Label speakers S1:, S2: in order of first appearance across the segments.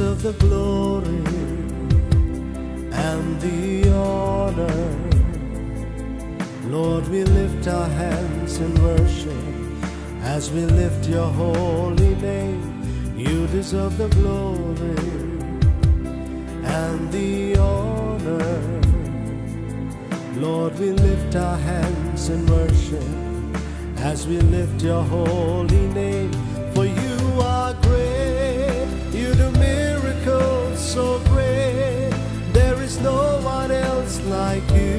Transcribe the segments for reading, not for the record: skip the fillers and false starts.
S1: deserve the glory and the honor. Lord, we lift our hands in worship as we lift your holy name. You deserve the glory and the honor. Lord, we lift our hands in worship as we lift your holy name. For you are great, you do miracles so great. There is no one else like you.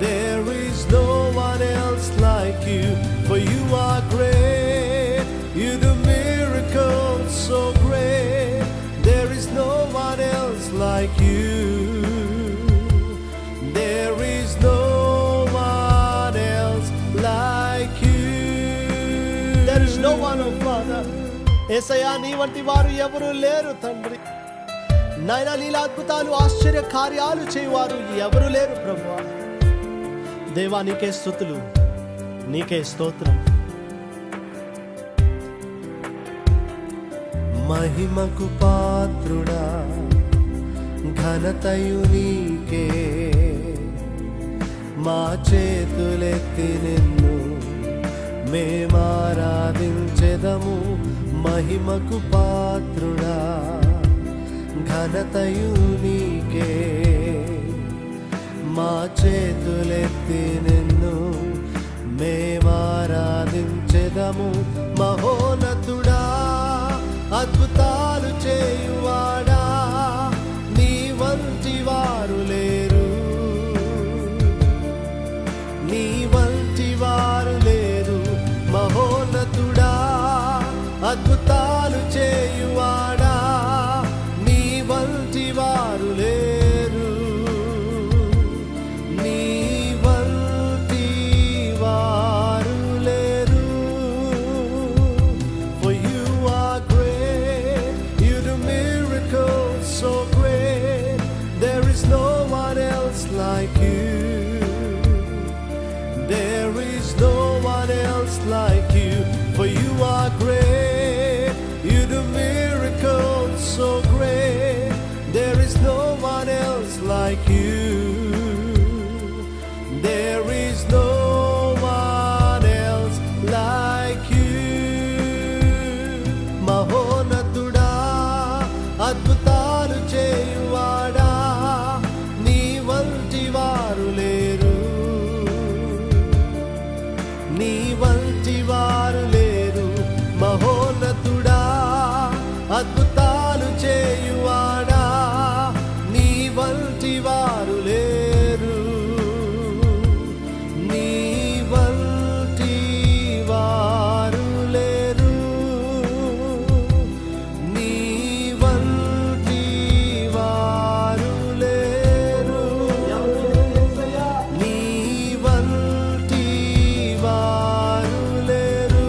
S1: There is no one else like you. For you are great, you do miracles so great. There is no one else like you. There is no one else like you.
S2: There is no one, oh Father. యేసయ్యా, నీ వంటి వారు ఎవరు లేరు తండ్రి. నాయనా, నీలా అద్భుతాలు ఆశ్చర్య కార్యాలు చేయువారు ఎవరు లేరు ప్రభువా. దేవా, నీకే స్తుతులు, నీకే స్తోత్రం.
S1: మహిమకు పాత్రుడా, ఘనతయు నీకే. మా చేతులెత్తి నిన్ను మేమారాధించెదము. మహిమకు పాత్రుడా, ఘనతయు నీకే. మా చేతులెత్తి నిన్ను మేమారాధించెదము. మహోన్నతుడా, అద్భుతాలు చేయువాడా, నీ వంటి వారు లేరు. నీ వంటి వారు లేరు. మహోన్నతుడా, అద్భుతాలు చేయువాడా, నీ వంటి వారు లేరు. నీ వంటి వారు లేరు. For you are great, you do miracles so great. There is no one else like you. There is no one else like you. For you are great, you do miracles so great. There is no one else like you. There is no one else like you. మహోన్నతుడా, అద్భుతాలు చేయువాడా, నీ వంటి వారు లేరు. నీ వంటి వారు లేరు. మహోన్నతుడా, అద్భుతాలు చేయువాడా, నీ వంటి వారు లేరు. నీ వంటి వారు లేరు. నీ వంటి వారు లేరు. నీ వంటి వారు లేరు.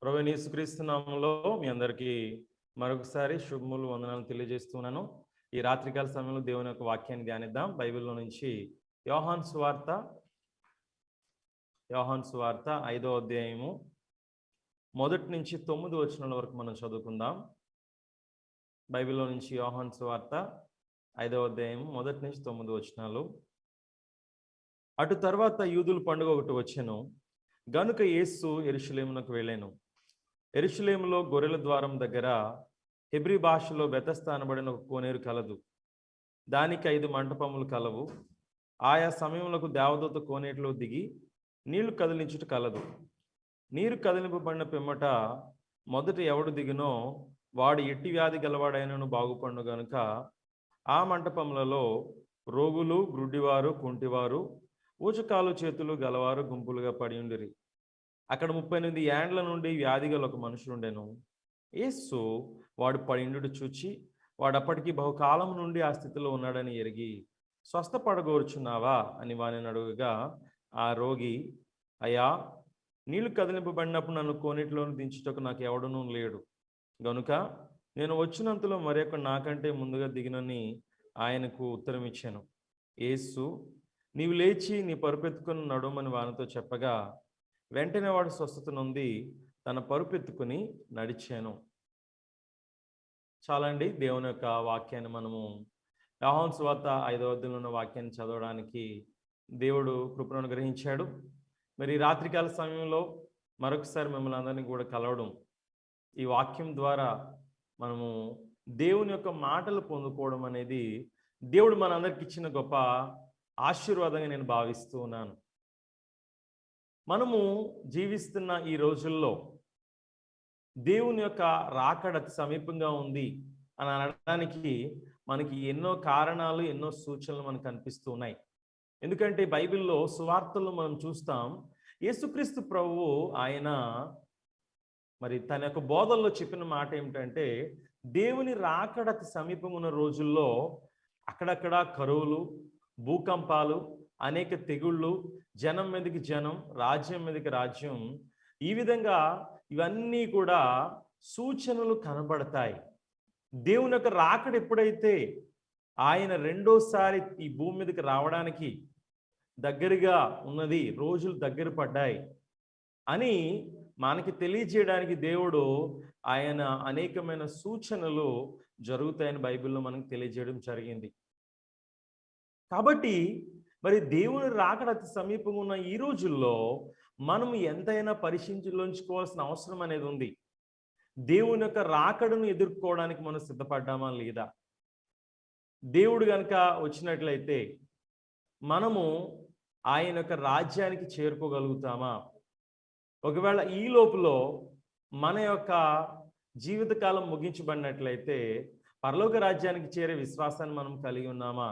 S3: ప్రభువైన యేసుక్రీస్తు నామములో మీ అందరికీ మరొకసారి శుభములు వందనాలు తెలియజేస్తున్నాను. ఈ రాత్రికాల సమయంలో దేవుని యొక్క వాక్యాన్ని ధ్యానిద్దాం. బైబిల్లో నుంచి యోహాను సువార్త 5వ అధ్యాయము 1 నుంచి 9 వచనాల వరకు మనం చదువుకుందాం. బైబిల్లో నుంచి యోహాను సువార్త 5వ అధ్యాయం 1 నుంచి 9 వచనాలు. అటు తర్వాత యూదుల పండుగ ఒకటి వచ్చెను. గనుక యేసు యెరూషలేమునకు వెళ్ళెను. యెరూషలేములో గొర్రెల ద్వారం దగ్గర హెబ్రీ భాషలో బెతస్దా అనబడిన ఒక కోనేరు కలదు. దానికి 5 మంటపములు కలవు. ఆయా సమయములకు దేవదూత కోనేటిలో దిగి నీళ్లు కదిలించుట కలదు. నీరు కదిలింపబడిన పిమ్మట మొదట ఎవడు దిగినో వాడు ఎట్టి వ్యాధి గలవాడైనను బాగుపండు గనుక ఆ మంటపములలో రోగులు, గ్రుడ్డివారు, కుంటివారు, ఊచకాలు చేతులు గలవారు గుంపులుగా పడి ఉండిరి. అక్కడ 38 ఏండ్ల నుండి వ్యాధి గల ఒక మనుషుడుండెను. యేసు వాడు పడిండు చూచి వాడప్పటికి బహుకాలం నుండి ఆ స్థితిలో ఉన్నాడని ఎరిగి, స్వస్థపడగోరుచున్నావా అని వానిని అడుగగా, ఆ రోగి, అయ్యా, నీళ్లు కదిలింపబడినప్పుడు నన్ను కోనేటిలోని దించుటకు నాకు ఎవడనూ లేడు గనుక నేను వచ్చినంతలో మరొక నాకంటే ముందుగా దిగినని ఆయనకు ఉత్తరం ఇచ్చాను. యేసు, నీవు లేచి నీ పరుపెత్తుకుని నడుమని వానితో చెప్పగా, వెంటనే వాడు స్వస్థత నొంది తన పరుపెత్తుకుని నడిచాను. చాలండి. దేవుని యొక్క వాక్యాన్ని మనము యోహాను సువార్త 5వ అధ్యాయంలో ఉన్న వాక్యాన్ని చదవడానికి దేవుడు కృపను అనుగ్రహించాడు. మరి రాత్రికాల సమయంలో మరొకసారి మిమ్మల్ని అందరినీ కూడా కలవడం, ఈ వాక్యం ద్వారా మనము దేవుని యొక్క మాటలు పొందుకోవడం అనేది దేవుడు మనందరికి ఇచ్చిన గొప్ప ఆశీర్వాదంగా నేను భావిస్తూ ఉన్నాను. మనము జీవిస్తున్న ఈ రోజుల్లో దేవుని యొక్క రాకడ అతి సమీపంగా ఉంది అని అనడానికి మనకి ఎన్నో కారణాలు, ఎన్నో సూచనలు మనకు కనిపిస్తూ ఉన్నాయి. ఎందుకంటే బైబిల్లో సువార్తల్లో మనం చూస్తాం, యేసుక్రీస్తు ప్రభువు ఆయన మరి తన యొక్క బోధల్లో చెప్పిన మాట ఏమిటంటే, దేవుని రాకడ అతి సమీపం ఉన్న రోజుల్లో అక్కడక్కడ కరువులు, భూకంపాలు, అనేక తెగుళ్ళు, జనం మీదకి జనం, రాజ్యం మీదకి రాజ్యం, ఈ విధంగా ఇవన్నీ కూడా సూచనలు కనబడతాయి. దేవుని యొక్క రాకడ ఎప్పుడైతే ఆయన రెండోసారి ఈ భూమి మీదకి రావడానికి దగ్గరగా ఉన్నది, రోజులు దగ్గర పడ్డాయి అని మనకి తెలియజేయడానికి దేవుడు ఆయన అనేకమైన సూచనలు జరుగుతాయని బైబిల్లో మనకు తెలియజేయడం జరిగింది. కాబట్టి మరి దేవుని రాకడ అతి సమీపంగా ఉన్న ఈ రోజుల్లో మనం ఎంతైనా పరిశీలించుకోవాల్సిన అవసరం అనేది ఉంది. దేవుని యొక్క రాకడను ఎదుర్కోవడానికి మనం సిద్ధపడ్డామా లేదా? దేవుడు కనుక వచ్చినట్లయితే మనము ఆయన యొక్క రాజ్యానికి చేరుకోగలుగుతామా? ఒకవేళ ఈ లోపల మన యొక్క జీవితకాలం ముగించబడినట్లయితే పరలోక రాజ్యానికి చేరే విశ్వాసాన్ని మనం కలిగి ఉన్నామా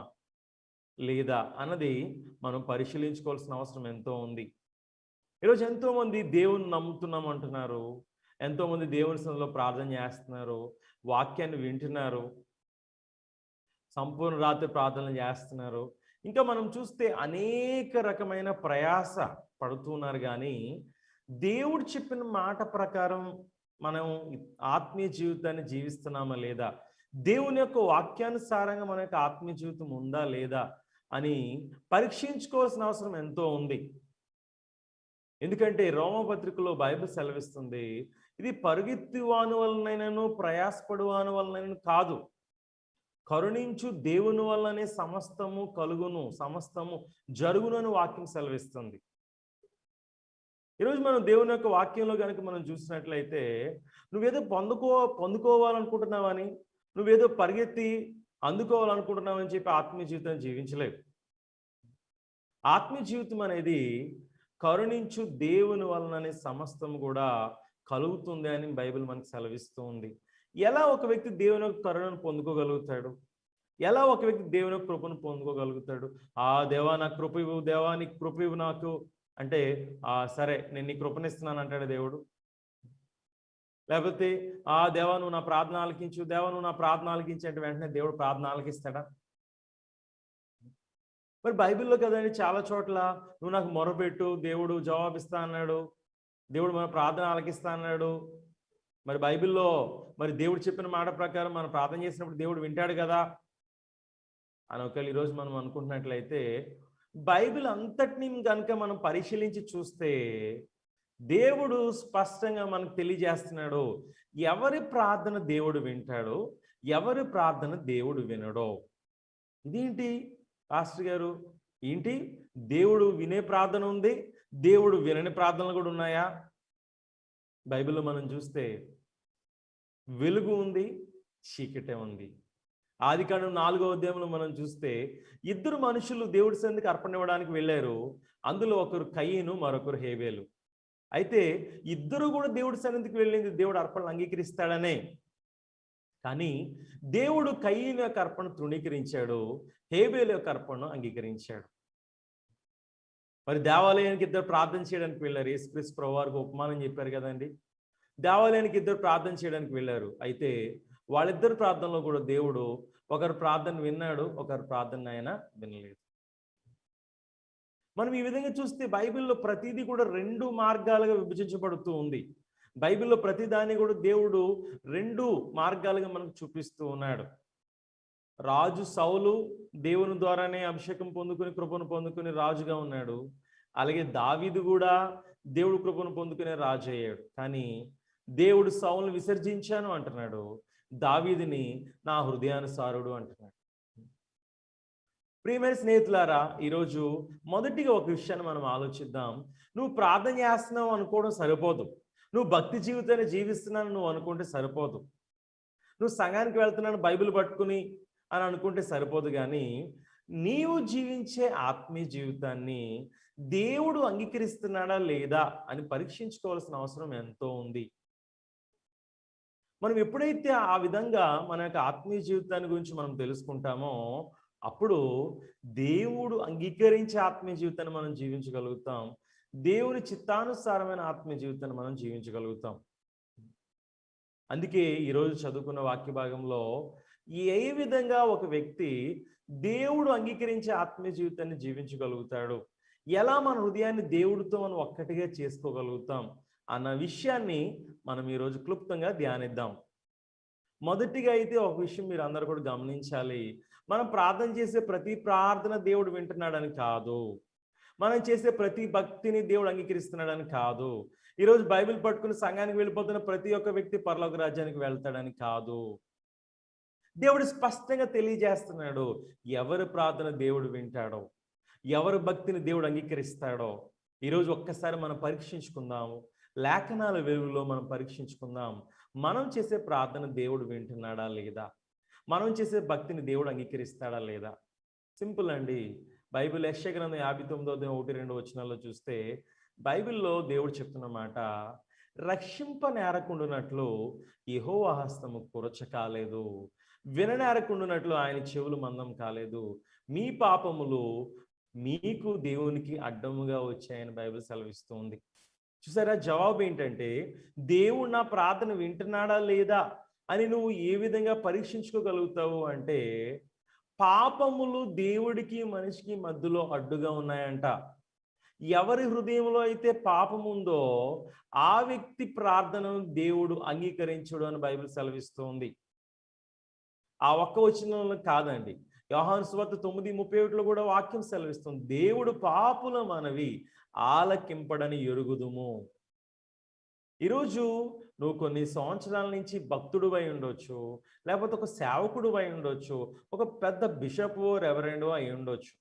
S3: లేదా అన్నది మనం పరిశీలించుకోవాల్సిన అవసరం ఎంతో ఉంది. ఈరోజు ఎంతోమంది దేవుని నమ్ముతున్నాం అంటున్నారు, ఎంతోమంది దేవుని సన్నిధిలో ప్రార్థన చేస్తున్నారు, వాక్యాన్ని వింటున్నారు, సంపూర్ణ రాత్రి ప్రార్థనలు చేస్తున్నారు. ఇంకా మనం చూస్తే అనేక రకమైన ప్రయాస పడుతున్నారు. కానీ దేవుడు చెప్పిన మాట ప్రకారం మనం ఆత్మీయ జీవితాన్ని జీవిస్తున్నామా లేదా, దేవుని యొక్క వాక్యానుసారంగా మన యొక్క ఆత్మీయ జీవితం ఉందా లేదా అని పరీక్షించుకోవాల్సిన అవసరం ఎంతో ఉంది. ఎందుకంటే రోమపత్రికలో బైబిల్ సెలవిస్తుంది, ఇది పరుగెత్తువాని వలనైనను ప్రయాసపడువాని వలనైనను కాదు, కరుణించు దేవుని వల్లనే సమస్తము కలుగును, సమస్తము జరుగును అని వాక్యం సెలవిస్తుంది. ఈరోజు మనం దేవుని యొక్క వాక్యంలో కనుక మనం చూసినట్లయితే, నువ్వేదో పొందుకోవాలనుకుంటున్నావని, నువ్వేదో పరిగెత్తి అందుకోవాలనుకుంటున్నావని చెప్పి ఆత్మీయ జీవితాన్ని జీవించలేవు. ఆత్మీయ జీవితం అనేది కరుణించు దేవుని వలననే సమస్తం కూడా కలుగుతుంది అని బైబిల్ మనకు సెలవిస్తూ ఉంది. ఎలా ఒక వ్యక్తి దేవుని యొక్క కరుణను పొందుకోగలుగుతాడు? ఎలా ఒక వ్యక్తి దేవుని యొక్క కృపను పొందుకోగలుగుతాడు? దేవా నాకు కృప ఇవ్వు, దేవా నీ కృప ఇవ్వు నాకు అంటే, సరే నేను నీ కృపనిస్తున్నాను అంటాడు దేవుడు. లేకపోతే దేవా నువ్వు నా ప్రార్థన ఆలకించు, దేవా నువ్వు నా ప్రార్థన ఆలకించు అంటే వెంటనే దేవుడు ప్రార్థన ఆలకిస్తాడా? మరి బైబిల్లో కదండి చాలా చోట్ల నువ్వు నాకు మొరపెట్టు, దేవుడు జవాబిస్తా అన్నాడు, దేవుడు మన ప్రార్థన ఆలకిస్తా అన్నాడు. మరి బైబిల్లో మరి దేవుడు చెప్పిన మాట ప్రకారం మనం ప్రార్థన చేసినప్పుడు దేవుడు వింటాడు కదా. అని ఒకవేళ ఈరోజు మనం అనుకుంటున్నట్లయితే బైబిల్ అంతటిని కనుక మనం పరిశీలించి చూస్తే దేవుడు స్పష్టంగా మనకు తెలియజేస్తున్నాడు ఎవరి ప్రార్థన దేవుడు వింటాడో, ఎవరి ప్రార్థన దేవుడు వినడో. ఇదేంటి పాస్టర్ గారు, ఏంటి దేవుడు వినే ప్రార్థన ఉంది, దేవుడు వినని ప్రార్థనలు కూడా ఉన్నాయా? బైబిల్లో మనం చూస్తే వెలుగు ఉంది, చీకటే ఉంది. ఆదికాండం 4వ అధ్యాయంలో మనం చూస్తే ఇద్దరు మనుషులు దేవుడి సన్నిధికి అర్పణ ఇవ్వడానికి వెళ్ళారు. అందులో ఒకరు కయీను, మరొకరు హేబేలు. అయితే ఇద్దరు కూడా దేవుడి సన్నిధికి వెళ్ళింది దేవుడు అర్పణలు అంగీకరిస్తాడనే. కానీ దేవుడు కయీను యొక్క అర్పణ తృణీకరించాడు, హేబేలు యొక్క అర్పణను అంగీకరించాడు. మరి దేవాలయానికి ఇద్దరు ప్రార్థన చేయడానికి వెళ్ళారు. యేసుక్రీస్తు ప్రభువారికి ఉపమానం చెప్పారు కదండి. దేవాలయానికి ఇద్దరు ప్రార్థన చేయడానికి వెళ్ళారు. అయితే వాళ్ళిద్దరు ప్రార్థనలో కూడా దేవుడు ఒకరు ప్రార్థన విన్నాడు, ఒకరు ప్రార్థన ఆయన వినలేదు. మనం ఈ విధంగా చూస్తే బైబిల్లో ప్రతిదీ కూడా 2 మార్గాలుగా విభజించబడుతూ ఉంది. బైబిల్లో ప్రతిదాన్ని కూడా దేవుడు 2 మార్గాలుగా మనకు చూపిస్తూ ఉన్నాడు. రాజు సౌలు దేవుని ద్వారానే అభిషేకం పొందుకుని కృపను పొందుకుని రాజుగా ఉన్నాడు. అలాగే దావీదు కూడా దేవుడు కృపను పొందుకునే రాజు అయ్యాడు. కానీ దేవుడు సౌలును విసర్జించాను అంటున్నాడు, దావీదుని నా హృదయానుసారుడు అంటున్నాడు. ప్రియమైన స్నేహితులారా, ఈరోజు మొదటిగా ఒక విషయాన్ని మనం ఆలోచిద్దాం. నువ్వు ప్రార్థన చేస్తున్నావు అనుకోవడం సరిపోదు. నువ్వు భక్తి జీవితాన్ని జీవిస్తున్నాను నువ్వు అనుకుంటే సరిపోదు. నువ్వు సంఘానికి వెళ్తున్నాను బైబిల్ పట్టుకుని అని అనుకుంటే సరిపోదు. కానీ నీవు జీవించే ఆత్మీయ జీవితాన్ని దేవుడు అంగీకరిస్తున్నాడా లేదా అని పరీక్షించుకోవాల్సిన అవసరం ఎంతో ఉంది. మనం ఎప్పుడైతే ఆ విధంగా మన యొక్క ఆత్మీయ జీవితాన్ని గురించి మనం తెలుసుకుంటామో అప్పుడు దేవుడు అంగీకరించే ఆత్మీయ జీవితాన్ని మనం జీవించగలుగుతాం. దేవుని చిత్తానుసారమైన ఆత్మీయ జీవితాన్ని మనం జీవించగలుగుతాం. అందుకే ఈరోజు చదువుకున్న వాక్య భాగంలో ఏ విధంగా ఒక వ్యక్తి దేవుడు అంగీకరించే ఆత్మీయ జీవితాన్ని జీవించగలుగుతాడు, ఎలా మన హృదయాన్ని దేవుడితో మనం ఒక్కటిగా చేసుకోగలుగుతాం అన్న విషయాన్ని మనం ఈరోజు క్లుప్తంగా ధ్యానిద్దాం. మొదటిగా అయితే ఒక విషయం మీరు అందరూ కూడా గమనించాలి. మనం ప్రార్థన చేసే ప్రతి ప్రార్థన దేవుడు వింటున్నాడని కాదు, మనం చేసే ప్రతి భక్తిని దేవుడు అంగీకరిస్తున్నాడని కాదు, ఈరోజు బైబిల్ పట్టుకుని సంఘానికి వెళ్ళిపోతున్న ప్రతి ఒక్క వ్యక్తి పరలోక రాజ్యానికి వెళ్తాడని కాదు. దేవుడు స్పష్టంగా తెలియజేస్తున్నాడు ఎవరి ప్రార్థన దేవుడు వింటాడో, ఎవరి భక్తిని దేవుడు అంగీకరిస్తాడో. ఈరోజు ఒక్కసారి మనం పరీక్షించుకుందాము, లేఖనాల వెలుగులో మనం పరీక్షించుకుందాం. మనం చేసే ప్రార్థన దేవుడు వింటున్నాడా లేదా, మనం చేసే భక్తిని దేవుడు అంగీకరిస్తాడా లేదా. సింపుల్ అండి. బైబిల్ యెషయా గ్రంథం 59:1-2 వచనాల్లో చూస్తే బైబిల్లో దేవుడు చెప్తున్న మాట, రక్షింప నేరకుండునట్లు యెహోవా హస్తము కురచ కాలేదు, విననేరకుండునట్లు ఆయన చెవులు మందం కాలేదు, మీ పాపములు మీకు దేవునికి అడ్డముగా వచ్చాయని బైబిల్ సెలవిస్తుంది. చూసారా, జవాబు ఏంటంటే దేవుడు నా ప్రార్థన వింటున్నాడా లేదా అని నువ్వు ఏ విధంగా పరీక్షించుకోగలుగుతావు అంటే, పాపములు దేవుడికి మనిషికి మధ్యలో అడ్డుగా ఉన్నాయంట. ఎవరి హృదయంలో అయితే పాపం ఉందో ఆ వ్యక్తి ప్రార్థనను దేవుడు అంగీకరించడు అని బైబిల్ సెలవిస్తుంది. ఆ ఒక్క వచనంలో కాదండి, యోహాను సువార్త 9:31లో కూడా వాక్యం సెలవిస్తుంది, దేవుడు పాపుల మనవి ఆలకింపడని ఎరుగుదుము. ఈరోజు నువ్వు కొన్ని సంవత్సరాల నుంచి భక్తుడు అయి ఉండొచ్చు, లేకపోతే ఒక సేవకుడు అయి ఉండొచ్చు, ఒక పెద్ద బిషప్ రెవరెండ్ అయి ఉండొచ్చు.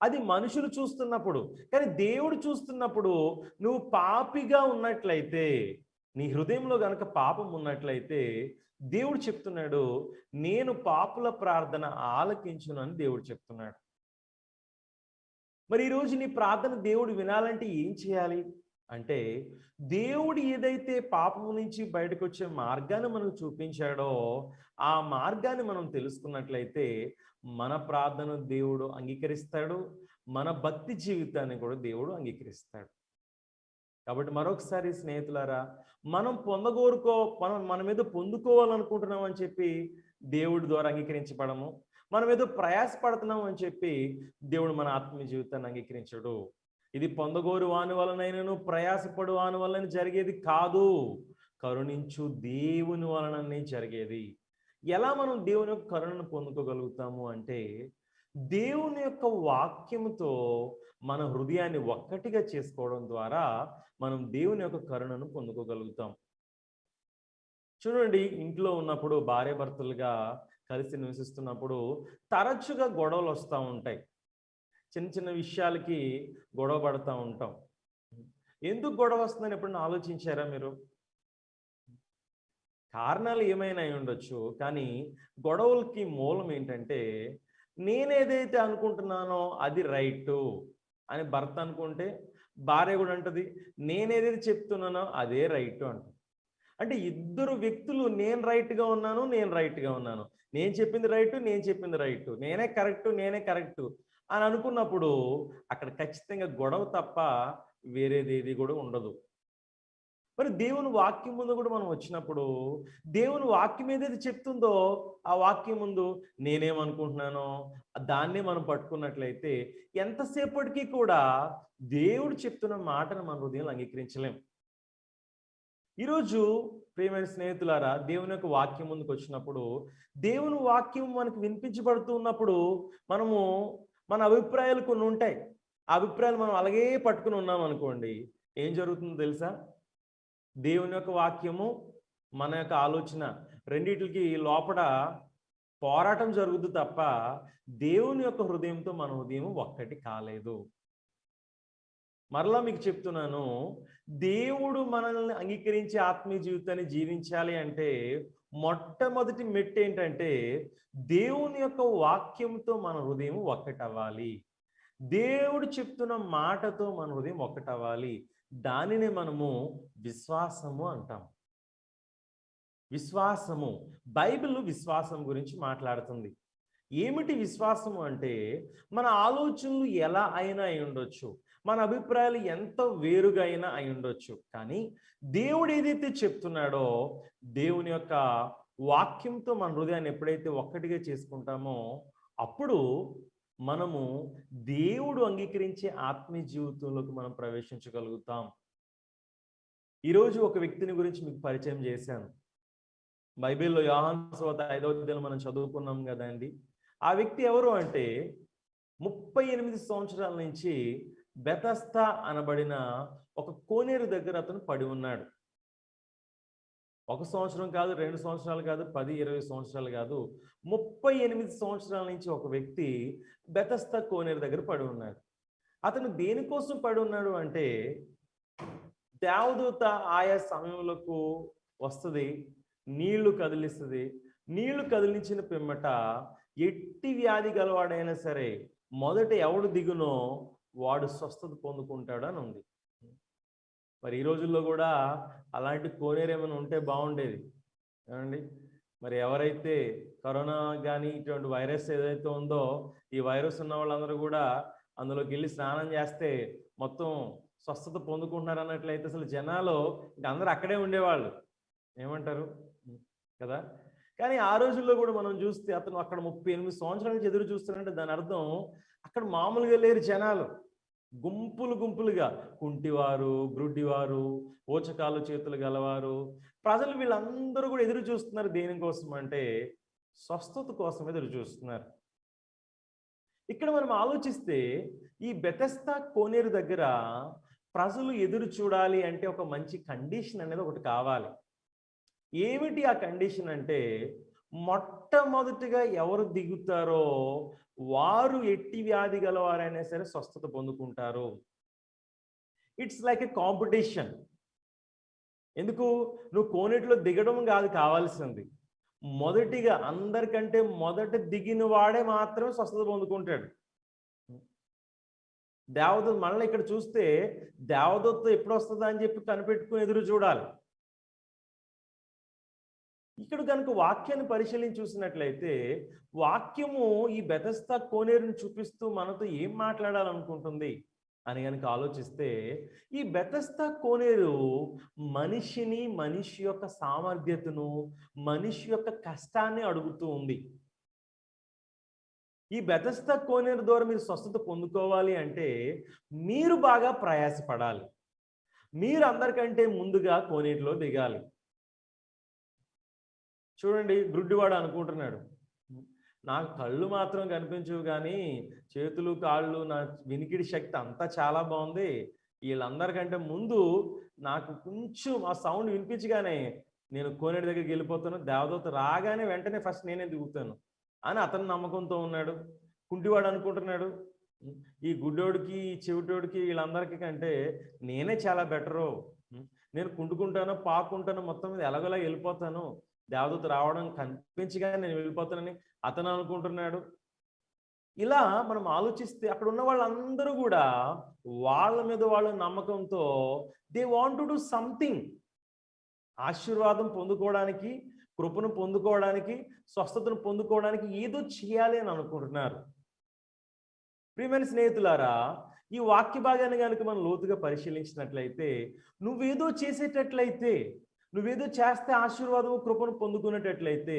S3: అది మనుషులు చూస్తున్నప్పుడు. కానీ దేవుడు చూస్తున్నప్పుడు నువ్వు పాపిగా ఉన్నట్లయితే, నీ హృదయంలో గనక పాపం ఉన్నట్లయితే దేవుడు చెప్తున్నాడు, నేను పాపుల ప్రార్థన ఆలకించును అని దేవుడు చెప్తున్నాడు. మరి ఈరోజు నీ ప్రార్థన దేవుడు వినాలంటే ఏం చేయాలి అంటే, దేవుడు ఏదైతే పాపము నుంచి బయటకు వచ్చే మార్గాన్ని మనకు చూపించాడో ఆ మార్గాన్ని మనం తెలుసుకున్నట్లయితే మన ప్రార్థన దేవుడు అంగీకరిస్తాడు, మన భక్తి జీవితాన్ని కూడా దేవుడు అంగీకరిస్తాడు. కాబట్టి మరొకసారి స్నేహితులారా, మనం మన మీద పొందుకోవాలనుకుంటున్నాం అని చెప్పి దేవుడి ద్వారా అంగీకరించబడము, మనం ఏదో ప్రయాసపడుతున్నాం అని చెప్పి దేవుడు మన ఆత్మీయ జీవితాన్ని అంగీకరించడు. ఇది పొందగోరు వాని వలనైనను ప్రయాసపడు వాని వలన జరిగేది కాదు, కరుణించు దేవుని వలననే జరిగేది. ఎలా మనం దేవుని యొక్క కరుణను పొందుకోగలుగుతాము అంటే, దేవుని యొక్క వాక్యముతో మన హృదయాన్ని ఒక్కటిగా చేసుకోవడం ద్వారా మనం దేవుని యొక్క కరుణను పొందుకోగలుగుతాం. చూడండి, ఇంట్లో ఉన్నప్పుడు భార్యాభర్తలుగా కలిసి నివసిస్తున్నప్పుడు తరచుగా గొడవలు వస్తూ ఉంటాయి. చిన్న చిన్న విషయాలకి గొడవ పడుతూ ఉంటాం. ఎందుకు గొడవ వస్తుందని ఎప్పుడైనా ఆలోచించారా మీరు? కారణాలు ఏమైనా అయి ఉండొచ్చు, కానీ గొడవలకి మూలం ఏంటంటే, నేనేదైతే అనుకుంటున్నానో అది రైటు అని భర్త అనుకుంటే, భార్య కూడా అంటది నేనేదైతే చెప్తున్నానో అదే రైటు అంట. అంటే ఇద్దరు వ్యక్తులు నేను రైట్గా ఉన్నాను, నేను చెప్పింది రైటు, నేనే కరెక్టు అని అనుకున్నప్పుడు అక్కడ ఖచ్చితంగా గొడవ తప్ప వేరేదేది కూడా ఉండదు. మరి దేవుని వాక్యం ముందు కూడా మనం వచ్చినప్పుడు, దేవుని వాక్యం ఏదైతే చెప్తుందో ఆ వాక్యం ముందు నేనేమనుకుంటున్నానో దాన్నే మనం పట్టుకున్నట్లయితే ఎంతసేపటికి కూడా దేవుడు చెప్తున్న మాటను మన హృదయంలో అంగీకరించలేం. ఈరోజు ప్రియమైన స్నేహితులారా, దేవుని యొక్క వాక్యం ముందుకు వచ్చినప్పుడు, దేవుని వాక్యం మనకు వినిపించబడుతూ ఉన్నప్పుడు మనము మన అభిప్రాయాలు కొన్ని ఉంటాయి. ఆ అభిప్రాయాలు మనం అలాగే పట్టుకుని ఉన్నాం అనుకోండి, ఏం జరుగుతుందో తెలుసా? దేవుని యొక్క వాక్యము, మన యొక్క ఆలోచన రెండిటికి లోపల పోరాటం జరుగుతుంది తప్ప దేవుని యొక్క హృదయంతో మన హృదయం ఒక్కటి కాలేదు. మరలా మీకు చెప్తున్నాను, దేవుడు మనల్ని అంగీకరించే ఆత్మీయ జీవితాన్ని జీవించాలి అంటే మొట్టమొదటి మెట్టు ఏంటంటే, దేవుని యొక్క వాక్యంతో మన హృదయం ఒక్కటవ్వాలి. దేవుడు చెప్తున్న మాటతో మన హృదయం ఒక్కటవ్వాలి. దానిని మనము విశ్వాసము అంటాం. విశ్వాసము, బైబిల్ విశ్వాసం గురించి మాట్లాడుతుంది. ఏమిటి విశ్వాసము అంటే, మన ఆలోచనలు ఎలా అయినా అయి ఉండొచ్చు, మన అభిప్రాయాలు ఎంత వేరుగా అయినా అయి ఉండొచ్చు, కానీ దేవుడు ఏదైతే చెప్తున్నాడో, దేవుని యొక్క వాక్యంతో మన హృదయాన్ని ఎప్పుడైతే ఒక్కటిగా చేసుకుంటామో అప్పుడు మనము దేవుడు అంగీకరించే ఆత్మీయ జీవితంలోకి మనం ప్రవేశించగలుగుతాం. ఈరోజు ఒక వ్యక్తిని గురించి మీకు పరిచయం చేశాను. బైబిల్లో యోహాను సువార్త 5వ అధ్యాయం మనం చదువుకున్నాం కదండి. ఆ వ్యక్తి ఎవరు అంటే, 38 సంవత్సరాల నుంచి బెతస్దా అనబడిన ఒక కోనేరు దగ్గర అతను పడి ఉన్నాడు. 1 సంవత్సరం కాదు, 2 సంవత్సరాలు కాదు, 10-20 సంవత్సరాలు కాదు, 38 సంవత్సరాల నుంచి ఒక వ్యక్తి బెతస్దా కోనేరు దగ్గర పడి ఉన్నాడు. అతను దేనికోసం పడి ఉన్నాడు అంటే, దేవదూత ఆయా సమయంలోకి వస్తుంది, నీళ్లు కదిలిస్తుంది. నీళ్లు కదిలించిన పిమ్మట ఎట్టి వ్యాధి గలవాడైనా సరే మొదట ఎవడు దిగునో వాడు స్వస్థత పొందుకుంటాడు అని ఉంది. మరి ఈ రోజుల్లో కూడా అలాంటి కోనేరు ఏమైనా ఉంటే బాగుండేది ఏమండి. మరి ఎవరైతే కరోనా కానీ ఇటువంటి వైరస్ ఏదైతే ఉందో, ఈ వైరస్ ఉన్న వాళ్ళందరూ కూడా అందులోకి వెళ్ళి స్నానం చేస్తే మొత్తం స్వస్థత పొందుకుంటున్నారు అన్నట్లయితే అసలు జనాలు ఇంకా అందరూ అక్కడే ఉండేవాళ్ళు. ఏమంటారు కదా? కానీ ఆ రోజుల్లో కూడా మనం చూస్తే అతను అక్కడ 38 సంవత్సరాల నుంచి ఎదురు చూస్తున్నాడంటే దాని అర్థం అక్కడ మామూలుగా లేరు జనాలు. గుంపులుగా కుంటివారు, గ్రుడ్డివారు, ఓచకాలు చేతులు గలవారు, ప్రజలు వీళ్ళందరూ కూడా ఎదురు చూస్తున్నారు. దేనికోసం అంటే స్వస్థత కోసం ఎదురు చూస్తున్నారు. ఇక్కడ మనం ఆలోచిస్తే ఈ బెతెస్దా కోనేరు దగ్గర ప్రజలు ఎదురు చూడాలి అంటే ఒక మంచి కండిషన్ అనేది ఒకటి కావాలి. ఏమిటి ఆ కండిషన్ అంటే, మొట్టమొదటిగా ఎవరు దిగుతారో వారు ఎట్టి వ్యాధి గలవారైనా సరే స్వస్థత పొందుకుంటారు. It's like a competition. ఎందుకు? నువ్వు కోనేటిలో దిగడం కాదు కావాల్సింది, మొదటిగా అందరికంటే మొదట దిగిన వాడే మాత్రమే స్వస్థత పొందుకుంటాడు. దేవదూత మళ్ళీ ఇక్కడ చూస్తే దేవదూత ఎప్పుడు వస్తుందా అని చెప్పి కనిపెట్టుకుని ఎదురు చూడాలి. ఇక్కడ కనుక వాక్యాన్ని పరిశీలించి చూసినట్లయితే వాక్యము ఈ బెతెస్దా కోనేరుని చూపిస్తూ మనతో ఏం మాట్లాడాలనుకుంటుంది అని కనుక ఆలోచిస్తే, ఈ బెతెస్దా కోనేరు మనిషిని, మనిషి యొక్క సామర్థ్యతను, మనిషి యొక్క కష్టాన్ని అడుగుతూ ఉంది. ఈ బెతెస్దా కోనేరు ద్వారా మీరు స్వస్థత పొందుకోవాలి అంటే మీరు బాగా ప్రయాసపడాలి. మీరు అందరికంటే ముందుగా కోనేరులో దిగాలి. చూడండి, గుడ్డివాడు అనుకుంటున్నాడు, నాకు కళ్ళు మాత్రం కనిపించవు కానీ చేతులు కాళ్ళు నా వినికిడి శక్తి అంతా చాలా బాగుంది, వీళ్ళందరికంటే ముందు నాకు కొంచెం ఆ సౌండ్ వినిపించగానే నేను కోనేటి దగ్గరికి వెళ్ళిపోతాను, దేవదూత రాగానే వెంటనే ఫస్ట్ నేనే దిగుతాను అని అతను నమ్మకంతో ఉన్నాడు. కుంటివాడు అనుకుంటున్నాడు, ఈ గుడ్డోడికి ఈ చెవిటోడికి వీళ్ళందరికీ కంటే నేనే చాలా బెటరు, నేను కుంటుకుంటాను పాకుంటాను మొత్తం మీద ఎలాగోలా వెళ్ళిపోతాను, దేవదూత రావడం కనిపించగానే నేను వెళ్ళిపోతానని అతను అనుకుంటున్నాడు. ఇలా మనం ఆలోచిస్తే అక్కడ ఉన్న వాళ్ళందరూ కూడా వాళ్ళ మీద వాళ్ళ నమ్మకంతో they want to do something, ఆశీర్వాదం పొందుకోవడానికి, కృపను పొందుకోవడానికి, స్వస్థతను పొందుకోవడానికి ఏదో చేయాలి అని అనుకుంటున్నారు. ప్రియమైన స్నేహితులారా, ఈ వాక్య భాగాన్ని కనుక మనం లోతుగా పరిశీలించినట్లయితే, నువ్వేదో చేసేటట్లయితే, నువ్వేదో చేస్తే ఆశీర్వాదము కృపను పొందుకునేటట్లయితే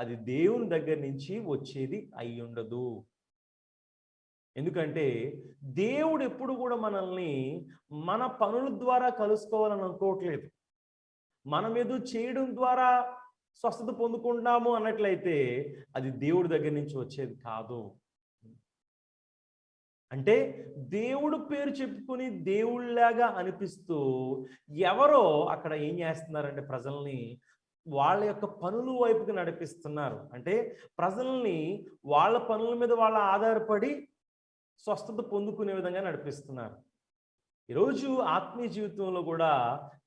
S3: అది దేవుని దగ్గర నుంచి వచ్చేది అయి ఉండదు. ఎందుకంటే దేవుడు ఎప్పుడు కూడా మనల్ని మన పనుల ద్వారా కలుసుకోవాలని అనుకోవట్లేదు. మనం ఏదో చేయడం ద్వారా స్వస్థత పొందుకుంటున్నాము అన్నట్లయితే అది దేవుడి దగ్గర నుంచి వచ్చేది కాదు. అంటే దేవుడు పేరు చెప్పుకొని దేవుళ్ళలాగా అనిపిస్తూ ఎవరో అక్కడ ఏం చేస్తున్నారంటే ప్రజల్ని వాళ్ళ యొక్క పనుల వైపుకి నడిపిస్తున్నారు. అంటే ప్రజల్ని వాళ్ళ పనుల మీద వాళ్ళ ఆధారపడి స్వస్థత పొందుకునే విధంగా నడిపిస్తున్నారు. ఈరోజు ఆత్మీయ జీవితంలో కూడా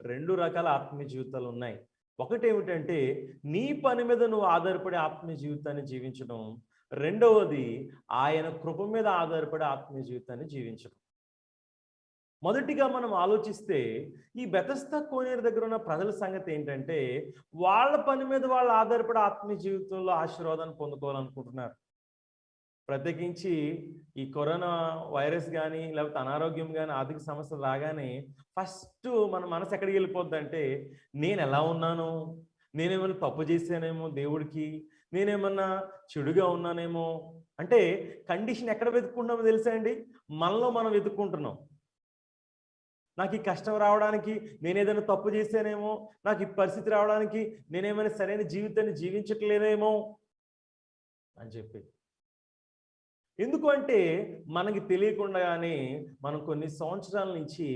S3: 2 రకాల ఆత్మీయ జీవితాలు ఉన్నాయి. ఒకటి ఏమిటంటే నీ పని మీద నువ్వు ఆధారపడి ఆత్మీయ జీవితాన్ని జీవించడం, రెండవది ఆయన కృప మీద ఆధారపడి ఆత్మీయ జీవితాన్ని జీవించడం. మొదటిగా మనం ఆలోచిస్తే ఈ బెతస్దా కోనేరు దగ్గర ఉన్న ప్రజల సంగతి ఏంటంటే వాళ్ళ పని మీద వాళ్ళు ఆధారపడి ఆత్మీయ జీవితంలో ఆశీర్వాదాన్ని పొందుకోవాలనుకుంటున్నారు. ప్రత్యేకించి ఈ కరోనా వైరస్ కానీ లేకపోతే అనారోగ్యం కానీ ఆర్థిక సమస్యలు రాగానే ఫస్ట్ మన మనసు ఎక్కడికి వెళ్ళిపోద్దంటే నేను ఎలా ఉన్నాను, నేనేమైనా తప్పు చేశానేమో దేవుడికి, నేనేమన్నా చెడుగా ఉన్నానేమో, అంటే కండిషన్ ఎక్కడ వెతుక్కుంటామో తెలుసా అండి, మనలో మనం వెతుక్కుంటున్నాం. నాకు ఈ కష్టం రావడానికి నేను ఏదైనా తప్పు చేశానేమో, నాకు ఈ పరిస్థితి రావడానికి నేనేమైనా సరైన జీవితాన్ని జీవించట్లేదేమో అని చెప్పి. ఎందుకు అంటే మనకి తెలియకుండానే మనం కొన్ని సంవత్సరాల నుంచి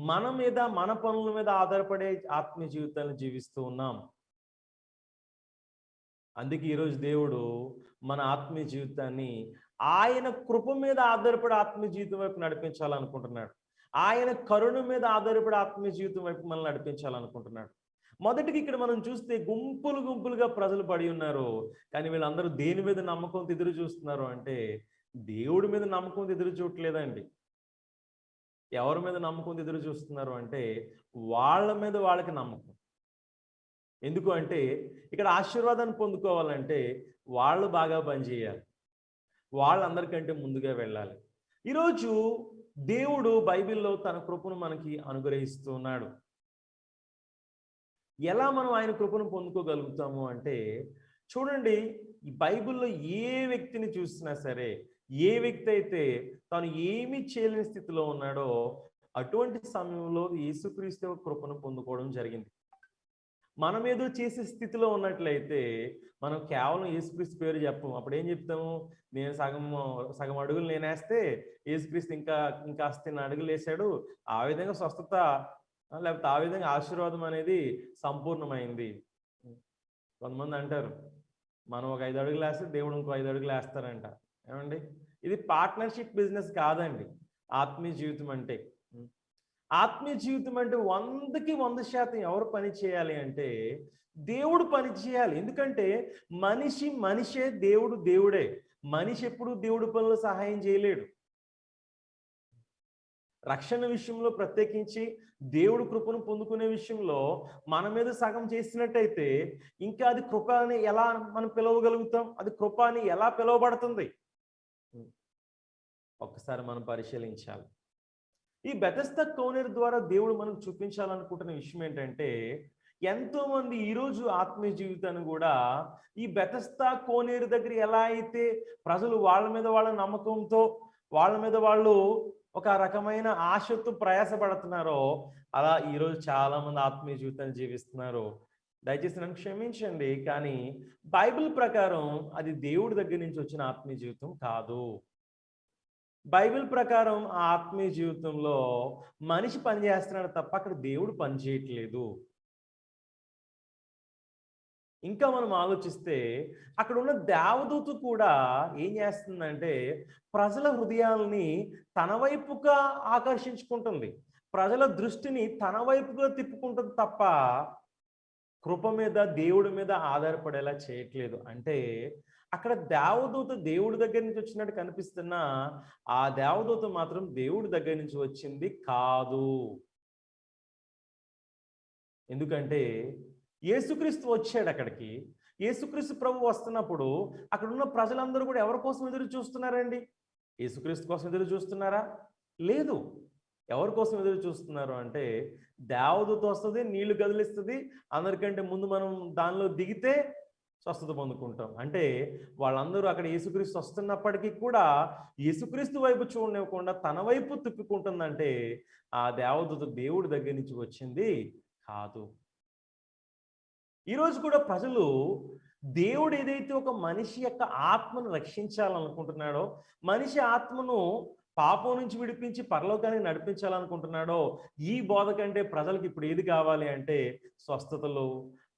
S3: మన మీద మన పనుల మీద ఆధారపడే ఆత్మీయ జీవితాన్ని జీవిస్తూ ఉన్నాం. అందుకే ఈరోజు దేవుడు మన ఆత్మీయ జీవితాన్ని ఆయన కృప మీద ఆధారపడి ఆత్మీయ జీవితం వైపు నడిపించాలనుకుంటున్నాడు. ఆయన కరుణ మీద ఆధారపడి ఆత్మీయ జీవితం వైపు మనల్ని నడిపించాలనుకుంటున్నాడు. మొదటికి ఇక్కడ మనం చూస్తే గుంపులు గుంపులుగా ప్రజలు పడి ఉన్నారు. కానీ వీళ్ళందరూ దేని మీద నమ్మకంతో ఎదురు చూస్తున్నారు అంటే దేవుడి మీద నమ్మకంతో ఎదురు చూడట్లేదండి. ఎవరి మీద నమ్మకంతో ఎదురు చూస్తున్నారు అంటే వాళ్ళ మీద వాళ్ళకి నమ్మకం. ఎందుకు అంటే ఇక్కడ ఆశీర్వాదాన్ని పొందుకోవాలంటే వాళ్ళు బాగా పనిచేయాలి, వాళ్ళందరికంటే ముందుగా వెళ్ళాలి. ఈరోజు దేవుడు బైబిల్లో తన కృపను మనకి అనుగ్రహిస్తూ ఉన్నాడు. ఎలా మనం ఆయన కృపను పొందుకోగలుగుతాము అంటే చూడండి, ఈ బైబిల్లో ఏ వ్యక్తిని చూసినా సరే, ఏ వ్యక్తి అయితే తాను ఏమీ చేయలేని స్థితిలో ఉన్నాడో అటువంటి సమయంలో యేసుక్రీస్తు కృపను పొందుకోవడం జరిగింది. మనం ఏదో చేసే స్థితిలో ఉన్నట్లయితే మనం కేవలం యేసుక్రీస్తు పేరు చెప్పము. అప్పుడు ఏం చెప్తాము, నేను సగం అడుగులు నేనేస్తే యేసుక్రీస్తు ఇంకాస్త అడుగులు వేసాడు, ఆ విధంగా స్వస్థత లేకపోతే ఆ విధంగా ఆశీర్వాదం అనేది సంపూర్ణమైంది. కొంతమంది అంటారు మనం ఒక 5 అడుగులు వేస్తే దేవుడు ఇంకో 5 అడుగులు వేస్తారంట. ఏమండి, ఇది పార్ట్నర్షిప్ బిజినెస్ కాదండి. ఆత్మీయ జీవితం అంటే ఆత్మీయ జీవితం అంటే 100కి 100% ఎవరు పని చేయాలి అంటే దేవుడు పని చేయాలి. ఎందుకంటే మనిషే, దేవుడు దేవుడే. మనిషి ఎప్పుడు దేవుడి పనులు సహాయం చేయలేడు. రక్షణ విషయంలో ప్రత్యేకించి దేవుడు కృపను పొందుకునే విషయంలో మన మీద సగం చేసినట్టయితే ఇంకా అది కృప అని ఎలా మనం పిలవగలుగుతాం, అది కృప అని ఎలా పిలువబడుతుంది? ఒక్కసారి మనం పరిశీలించాలి. ఈ బెతస్దా కోనేరు ద్వారా దేవుడు మనకు చూపించాలనుకుంటున్న విషయం ఏంటంటే ఎంతో మంది ఈరోజు ఆత్మీయ జీవితాన్ని కూడా ఈ బెతస్దా కోనేరు దగ్గర ఎలా అయితే ప్రజలు వాళ్ళ మీద వాళ్ళ నమ్మకంతో వాళ్ళ మీద వాళ్ళు ఒక రకమైన ఆశతో ప్రయాసపడుతున్నారో అలా ఈరోజు చాలా మంది ఆత్మీయ జీవితాన్ని జీవిస్తున్నారు. దయచేసి నన్ను క్షమించండి, కానీ బైబిల్ ప్రకారం అది దేవుడి దగ్గర నుంచి వచ్చిన ఆత్మీయ జీవితం కాదు. బైబిల్ ప్రకారం ఆ ఆత్మీయ జీవితంలో మనిషి పనిచేస్తున్నాడు తప్ప అక్కడ దేవుడు పని చేయట్లేదు. ఇంకా మనం ఆలోచిస్తే అక్కడ ఉన్న దేవదూత కూడా ఏం చేస్తుందంటే ప్రజల హృదయాల్ని తన వైపుగా ఆకర్షించుకుంటుంది, ప్రజల దృష్టిని తన వైపుగా తిప్పుకుంటుంది తప్ప కృప మీద దేవుడి మీద ఆధారపడేలా చేయట్లేదు. అంటే అక్కడ దేవదూత దేవుడి దగ్గర నుంచి వచ్చినట్టు కనిపిస్తున్నా ఆ దేవదూత మాత్రం దేవుడి దగ్గర నుంచి వచ్చింది కాదు. ఎందుకంటే యేసుక్రీస్తు వచ్చాడు అక్కడికి. యేసుక్రీస్తు ప్రభు వస్తున్నప్పుడు అక్కడ ఉన్న ప్రజలందరూ కూడా ఎవరి కోసం ఎదురు చూస్తున్నారండి? యేసుక్రీస్తు కోసం ఎదురు చూస్తున్నారా? లేదు. ఎవరి కోసం ఎదురు చూస్తున్నారు అంటే దేవదూత వస్తుంది, నీళ్లు కదిలిస్తుంది, అందరికంటే ముందు మనం దానిలో దిగితే స్వస్థత పొందుకుంటాం. అంటే వాళ్ళందరూ అక్కడ యేసుక్రీస్తు వస్తున్నప్పటికీ కూడా యేసుక్రీస్తు వైపు చూడనివ్వకుండా తన వైపు తిప్పుకుంటుందంటే ఆ దేవదూత దేవుడి దగ్గర నుంచి వచ్చింది కాదు. ఈరోజు కూడా ప్రజలు దేవుడు ఏదైతే ఒక మనిషి యొక్క ఆత్మను రక్షించాలనుకుంటున్నాడో, మనిషి ఆత్మను పాపం నుంచి విడిపించి పరలోకానికి నడిపించాలనుకుంటున్నాడో, ఈ బోధ కంటే ప్రజలకు ఇప్పుడు ఏది కావాలి అంటే స్వస్థతలు,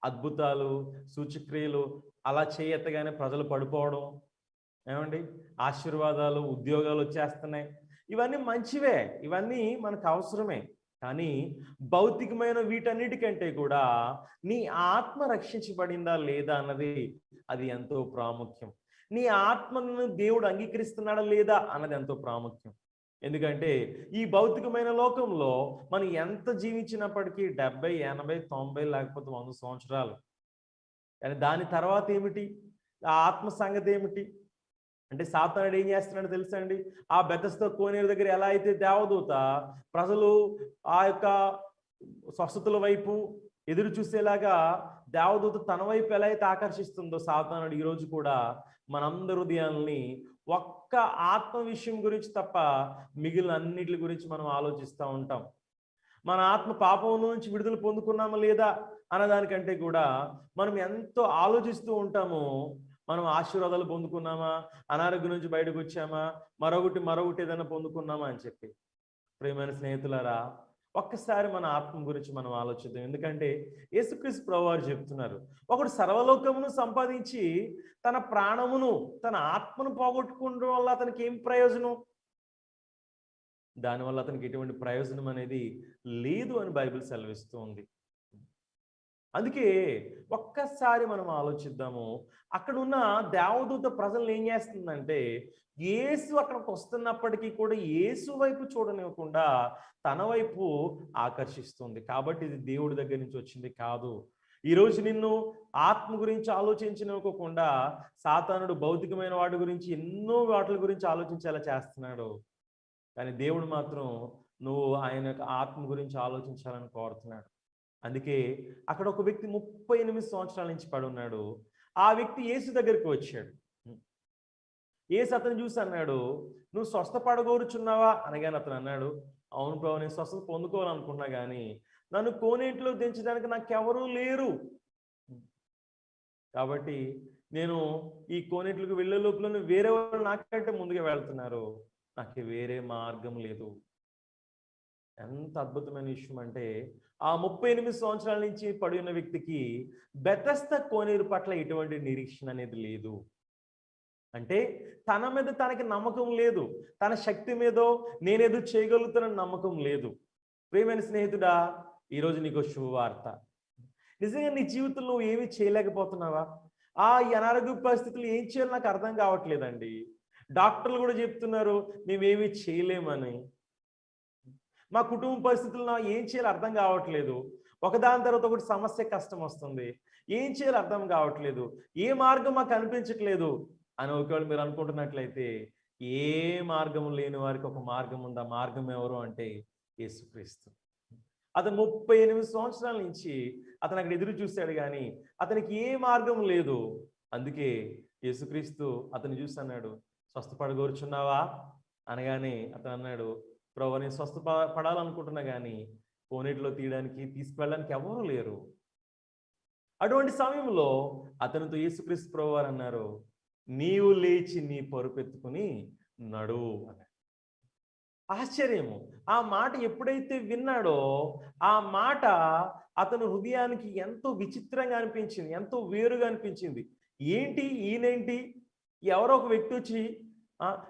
S3: అద్భుతాలు, సూచక్రియలు అలా చేయెత్తగానే ప్రజలు పడిపోవడం, ఏమండి ఆశీర్వాదాలు, ఉద్యోగాలు వచ్చేస్తున్నాయి. ఇవన్నీ మంచివే, ఇవన్నీ మనకు అవసరమే. కానీ భౌతికమైన వీటన్నిటికంటే కూడా నీ ఆత్మ రక్షించబడిందా లేదా అన్నది అది ఎంతో ప్రాముఖ్యం. నీ ఆత్మను దేవుడు అంగీకరిస్తున్నాడా లేదా అన్నది ఎంతో ప్రాముఖ్యం. ఎందుకంటే ఈ భౌతికమైన లోకంలో మనం ఎంత జీవించినప్పటికీ 70, 80, 90 లేకపోతే 100 సంవత్సరాలు. కానీ దాని తర్వాత ఏమిటి? ఆ ఆత్మ సంగతి ఏమిటి అంటే సాతానుడు ఏం చేస్తున్నాడో తెలుసా అండి? ఆ బెతస్దా కోనేరు దగ్గర ఎలా అయితే దేవదూత ప్రజలు ఆ యొక్క స్వస్థతల వైపు ఎదురు చూసేలాగా దేవదూత తన వైపు ఎలా అయితే ఆకర్షిస్తుందో సాతానుడు ఈరోజు కూడా మనందరి హృదయాల్ని ఒక్క ఆత్మ విషయం గురించి తప్ప మిగిలిన అన్నిటి గురించి మనం ఆలోచిస్తూ ఉంటాం. మన ఆత్మ పాపం నుంచి విడుదల పొందుకున్నామా లేదా అన్నదానికంటే కూడా మనం ఎంతో ఆలోచిస్తూ ఉంటాము. మనం ఆశీర్వాదాలు పొందుకున్నామా, అనారోగ్యం నుంచి బయటకు వచ్చామా, మరొకటి ఏదైనా పొందుకున్నామా అని చెప్పి. ప్రియమైన స్నేహితులారా, ఒక్కసారి మన ఆత్మ గురించి మనం ఆలోచిద్దాం. ఎందుకంటే యేసుక్రీస్తు ప్రభువారు చెప్తున్నారు, ఒకడు సర్వలోకమును సంపాదించి తన ప్రాణమును, తన ఆత్మను పోగొట్టుకోవడం వల్ల అతనికి ఏం ప్రయోజనం? దానివల్ల అతనికి ఎటువంటి ప్రయోజనం అనేది లేదు అని బైబిల్ సెలవిస్తూ ఉంది. అందుకే ఒక్కసారి మనం ఆలోచిద్దాము. అక్కడ ఉన్న దేవదూత ప్రజలను ఏం చేస్తుందంటే యేసు అక్కడికి వస్తున్నప్పటికీ కూడా యేసు వైపు చూడనివ్వకుండా తన వైపు ఆకర్షిస్తుంది. కాబట్టి ఇది దేవుడి దగ్గర నుంచి వచ్చింది కాదు. ఈరోజు నిన్ను ఆత్మ గురించి ఆలోచించనివ్వకుండా సాతానుడు భౌతికమైన వాటి గురించి ఎన్నో వాటి గురించి ఆలోచించేలా చేస్తున్నాడు. కానీ దేవుడు మాత్రం నువ్వు ఆయన యొక్క ఆత్మ గురించి ఆలోచించాలని కోరుతున్నాడు. అందుకే అక్కడ ఒక వ్యక్తి 38 సంవత్సరాల నుంచి పడి ఉన్నాడు. ఆ వ్యక్తి యేసు దగ్గరికి వచ్చాడు. యేసు అతను చూసి అన్నాడు, నువ్వు స్వస్థపడగోరుచున్నావా అనగానే అతను అన్నాడు, అవును ప్రభు, నేను స్వస్థత పొందుకోవాలనుకున్నా కానీ నన్ను కోనేటిలో దించడానికి నాకెవరూ లేరు. కాబట్టి నేను ఈ కోనేట్లకు వెళ్ళే లోపల వేరే వాళ్ళు నాకంటే ముందుగా వెళ్తున్నారు, నాకు వేరే మార్గం లేదు. ఎంత అద్భుతమైన విషయం అంటే ఆ 38 సంవత్సరాల నుంచి పడి ఉన్న వ్యక్తికి బెతస్దా కోనేరు పట్ల ఎటువంటి నిరీక్షణ అనేది లేదు. అంటే తన మీద తనకి నమ్మకం లేదు, తన శక్తి మీదో నేనేదో చేయగలుగుతానని నమ్మకం లేదు. ప్రియమైన స్నేహితుడా, ఈరోజు నీకు శుభవార్త. నిజంగా నీ జీవితంలో నువ్వు ఏమీ చేయలేకపోతున్నావా? ఈ అనారోగ్య పరిస్థితులు ఏం చేయాలో నాకు అర్థం కావట్లేదండి. డాక్టర్లు కూడా చెప్తున్నారు మేమేమీ చేయలేమని. మా కుటుంబ పరిస్థితుల్లో ఏం చేయాలో అర్థం కావట్లేదు. ఒకదాని తర్వాత ఒకటి సమస్య, కష్టం వస్తుంది, ఏం చేయాలో అర్థం కావట్లేదు, ఏ మార్గం మాకు అనిపించట్లేదు అని ఒకవేళ మీరు అనుకుంటున్నట్లయితే ఏ మార్గం లేని వారికి ఒక మార్గం ఉంది. ఆ మార్గం ఎవరు అంటే యేసుక్రీస్తు. అతను 38 సంవత్సరాల నుంచి అతను అక్కడ ఎదురు చూశాడు కానీ అతనికి ఏ మార్గం లేదు. అందుకే యేసుక్రీస్తు అతను చూసి అన్నాడు, స్వస్థపడగోరుచున్నావా అనగానే అతను అన్నాడు, ప్రభు నేను స్వస్థపడాలనుకుంటున్నా కానీ కోనేటిలో తీసుకువెళ్ళడానికి ఎవరూ లేరు. అటువంటి సమయంలో అతనితో యేసుక్రీస్తు ప్రభువారు అన్నారు, నీవు లేచి నీ పరుపెత్తుకుని నడువు అని. ఆశ్చర్యము. ఆ మాట ఎప్పుడైతే విన్నాడో ఆ మాట అతను హృదయానికి ఎంతో విచిత్రంగా అనిపించింది, ఎంతో వేరుగా అనిపించింది. ఏంటి ఈయనేంటి, ఎవరో ఒక వ్యక్తి వచ్చి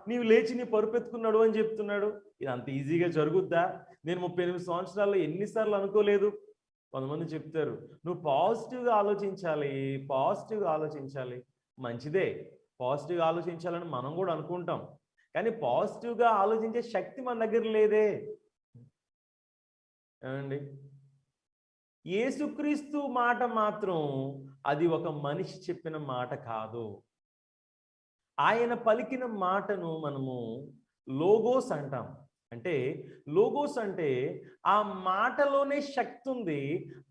S3: నీవు లేచి నీ పరుపెత్తుకున్నాడు అని చెప్తున్నాడు. ఇది అంత ఈజీగా జరుగుద్దా? నేను 38 సంవత్సరాల్లో ఎన్నిసార్లు అనుకోలేదు. కొంతమంది చెప్తారు, నువ్వు పాజిటివ్గా ఆలోచించాలి, పాజిటివ్గా ఆలోచించాలి. మంచిదే, పాజిటివ్గా ఆలోచించాలని మనం కూడా అనుకుంటాం. కానీ పాజిటివ్గా ఆలోచించే శక్తి మన దగ్గర లేదే. ఏమండి? యేసుక్రీస్తు మాట మాత్రం అది ఒక మనిషి చెప్పిన మాట కాదు. ఆయన పలికిన మాటను మనము లోగోస్ అంటాం. అంటే లోగోస్ అంటే ఆ మాటలోనే శక్తి ఉంది.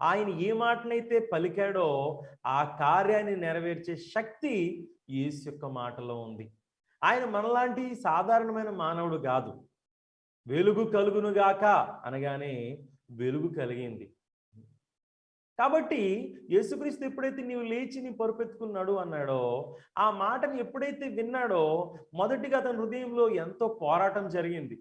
S3: ఆయన ఏ మాటనైతే పలికాడో ఆ కార్యాన్ని నెరవేర్చే శక్తి యేసు యొక్క మాటలో ఉంది. ఆయన మనలాంటి సాధారణమైన మానవుడు కాదు. వెలుగు కలుగునుగాక అనగానే వెలుగు కలిగింది. కాబట్టి యేసుక్రీస్తు ఎప్పుడైతే నీవు లేచి నీ పరుపెత్తుకున్నాడు అన్నాడో ఆ మాటను ఎప్పుడైతే విన్నాడో మొదటిగా అతని హృదయంలో ఎంతో పోరాటం జరిగింది.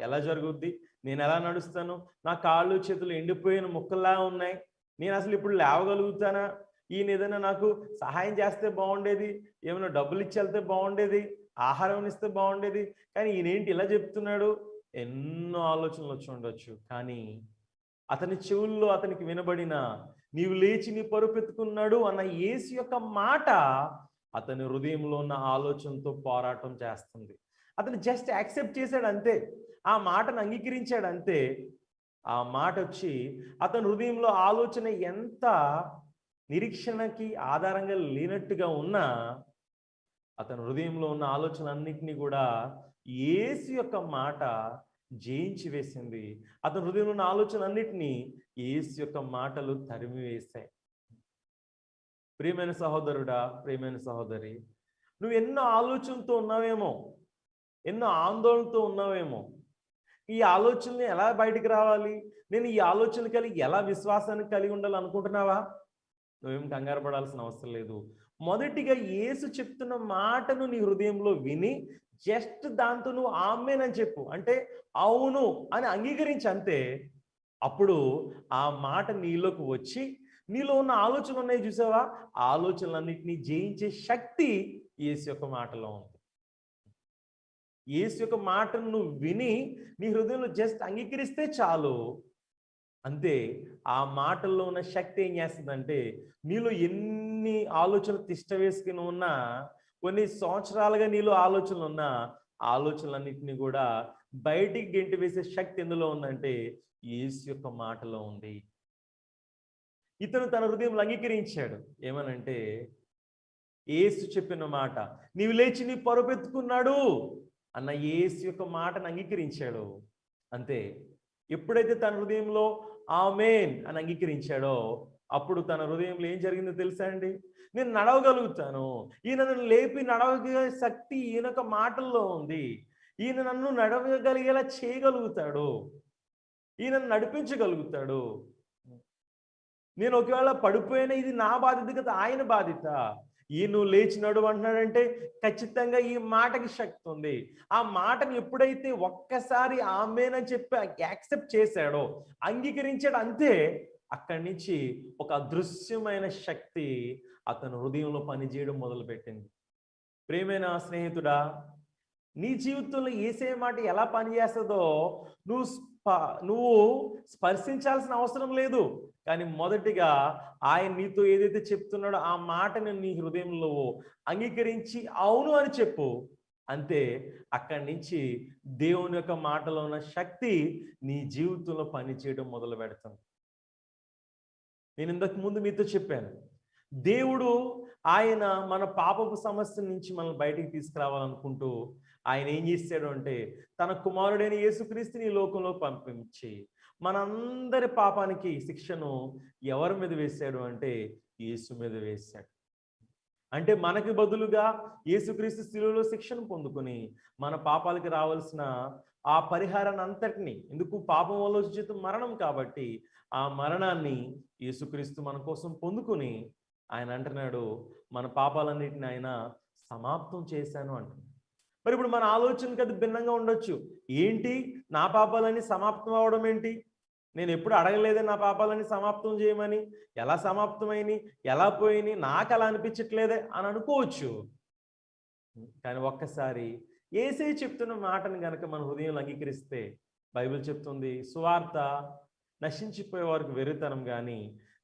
S3: ఎలా జరుగుద్ది, నేను ఎలా నడుస్తాను, నా కాళ్ళు చేతులు ఎండిపోయిన ముక్కల్లా ఉన్నాయి, నేను అసలు ఇప్పుడు లేవగలుగుతానా, ఈయన ఏదైనా నాకు సహాయం చేస్తే బాగుండేది, ఏమైనా డబ్బులు ఇచ్చి వెళ్తే బాగుండేది, ఆహారం ఇస్తే బాగుండేది, కానీ ఈయనేంటి ఇలా చెప్తున్నాడు. ఎన్నో ఆలోచనలు వచ్చి ఉండొచ్చు. కానీ అతని చెవుల్లో అతనికి వినబడిన నీవు లేచి నీ పరుపెత్తుకున్నాడు అన్న యేసు యొక్క మాట అతని హృదయంలో ఉన్న ఆలోచనతో పోరాటం చేస్తుంది. అతను జస్ట్ యాక్సెప్ట్ చేశాడు అంతే, ఆ మాటను అంగీకరించాడు అంతే. ఆ మాట వచ్చి అతని హృదయంలో ఆలోచన ఎంత నిరీక్షణకి ఆధారంగా లేనట్టుగా ఉన్నా అతని హృదయంలో ఉన్న ఆలోచనలన్నింటినీ కూడా యేసు యొక్క మాట జయించి వేసింది. అతని హృదయంలో ఉన్న ఆలోచనలన్నింటినీ యేసు యొక్క మాటలు తరిమి వేశాయి. ప్రియమైన సహోదరుడా, ప్రియమైన సహోదరి, నువ్వు ఎన్నో ఆలోచనతో ఉన్నావేమో, ఎన్నో ఆందోళనతో ఉన్నావేమో. ఈ ఆలోచనలు ఎలా బయటికి రావాలి, నేను ఈ ఆలోచనలు కలిగి ఎలా విశ్వాసాన్ని కలిగి ఉండాలనుకుంటున్నావా? నువ్వేం కంగారు పడాల్సిన అవసరం లేదు. మొదటిగా యేసు చెప్తున్న మాటను నీ హృదయంలో విని జస్ట్ దాంతో నువ్వు ఆమేన్ అని చెప్పు, అంటే అవును అని అంగీకరించి అంతే. అప్పుడు ఆ మాట నీలోకి వచ్చి నీలో ఉన్న ఆలోచనలు ఉన్నాయి చూసావా, ఆలోచనలన్నింటినీ జయించే శక్తి యేసు యొక్క మాటలో ఉంది. యేసు యొక్క మాటను నువ్వు విని నీ హృదయంలో జస్ట్ అంగీకరిస్తే చాలు, అంతే. ఆ మాటల్లో ఉన్న శక్తి ఏం చేస్తుందంటే నీలో ఎన్ని ఆలోచనలు తిష్ట వేసుకుని ఉన్నా, కొన్ని సంవత్సరాలుగా నీలో ఆలోచనలు ఉన్నా ఆలోచనలన్నింటినీ కూడా బయటికి గెంటి వేసే శక్తి ఎందులో ఉందంటే యేసు యొక్క మాటలో ఉంది. ఇతను తన హృదయంలో అంగీకరించాడు. ఏమనంటే యేసు చెప్పిన మాట, నీవు లేచి నీ పరుపెత్తుకున్నాడు అన్న యేసు యొక్క మాటను అంగీకరించాడు అంతే. ఎప్పుడైతే తన హృదయంలో ఆమేన్ అని అంగీకరించాడో అప్పుడు తన హృదయంలో ఏం జరిగిందో తెలుసా అండి? నేను నడవగలుగుతాను, ఈయన నన్ను లేపి నడవగలిగే శక్తి ఈయన యొక్క మాటల్లో ఉంది, ఈయన నన్ను నడవగలిగేలా చేయగలుగుతాడు, ఈయన నడిపించగలుగుతాడు. నేను ఒకవేళ పడిపోయినా ఇది నా బాధ్యత కదా, ఆయన బాధ్యత. ఈయన నువ్వు లేచి నడువు అంటున్నాడంటే ఖచ్చితంగా ఈ మాటకి శక్తి ఉంది. ఆ మాటని ఎప్పుడైతే ఒక్కసారి ఆమేన్ అని చెప్పి యాక్సెప్ట్ చేశాడో, అంగీకరించాడు అంతే, అక్కడి నుంచి ఒక అదృశ్యమైన శక్తి అతను హృదయంలో పనిచేయడం మొదలుపెట్టింది. ప్రియమైన స్నేహితుడా, నీ జీవితంలో యేసే మాట ఎలా పనిచేస్తుందో నువ్వు స్పర్శించాల్సిన అవసరం లేదు. కానీ మొదటిగా ఆయన నీతో ఏదైతే చెప్తున్నాడో ఆ మాటను నీ హృదయంలో అంగీకరించి అవును అని చెప్పు, అంతే. అక్కడి నుంచి దేవుని యొక్క మాటలో ఉన్న శక్తి నీ జీవితంలో పనిచేయడం మొదలు పెడుతుంది. నేను ఇంతకు ముందు మీతో చెప్పాను, దేవుడు ఆయన మన పాపపు సమస్య నుంచి మనల్ని బయటికి తీసుకురావాలనుకుంటూ ఆయన ఏం చేశాడు అంటే తన కుమారుడైన యేసుక్రీస్తుని ఈ లోకంలో పంపించి మనందరి పాపానికి శిక్షను ఎవరి మీద వేశాడు అంటే యేసు మీద వేశాడు. అంటే మనకి బదులుగా యేసుక్రీస్తు శిలువలో శిక్షను పొందుకొని మన పాపాలకి రావాల్సిన ఆ పరిహారాన్ని అంతటిని, ఎందుకు పాపం వల్ల వచ్చే జీతం మరణం కాబట్టి ఆ మరణాన్ని యేసుక్రీస్తు మన కోసం పొందుకుని ఆయన అంటున్నాడు మన పాపాలన్నిటిని ఆయన సమాప్తం చేశాను అంటున్నాడు. మరి ఇప్పుడు మన ఆలోచనకి అది భిన్నంగా ఉండొచ్చు. ఏంటి నా పాపాలన్నీ సమాప్తం అవడం ఏంటి? నేను ఎప్పుడు అడగలేదే నా పాపాలన్నీ సమాప్తం చేయమని. ఎలా సమాప్తమైనవి, ఎలా పోయినాయి, నాకు అలా అనిపించట్లేదే అని అనుకోవచ్చు. కానీ ఒక్కసారి యేసయ్య చెప్తున్న మాటను గనక మన హృదయంలో అంగీకరిస్తే బైబిల్ చెప్తుంది సువార్త నశించిపోయే వారికి వెర్రితనం కానీ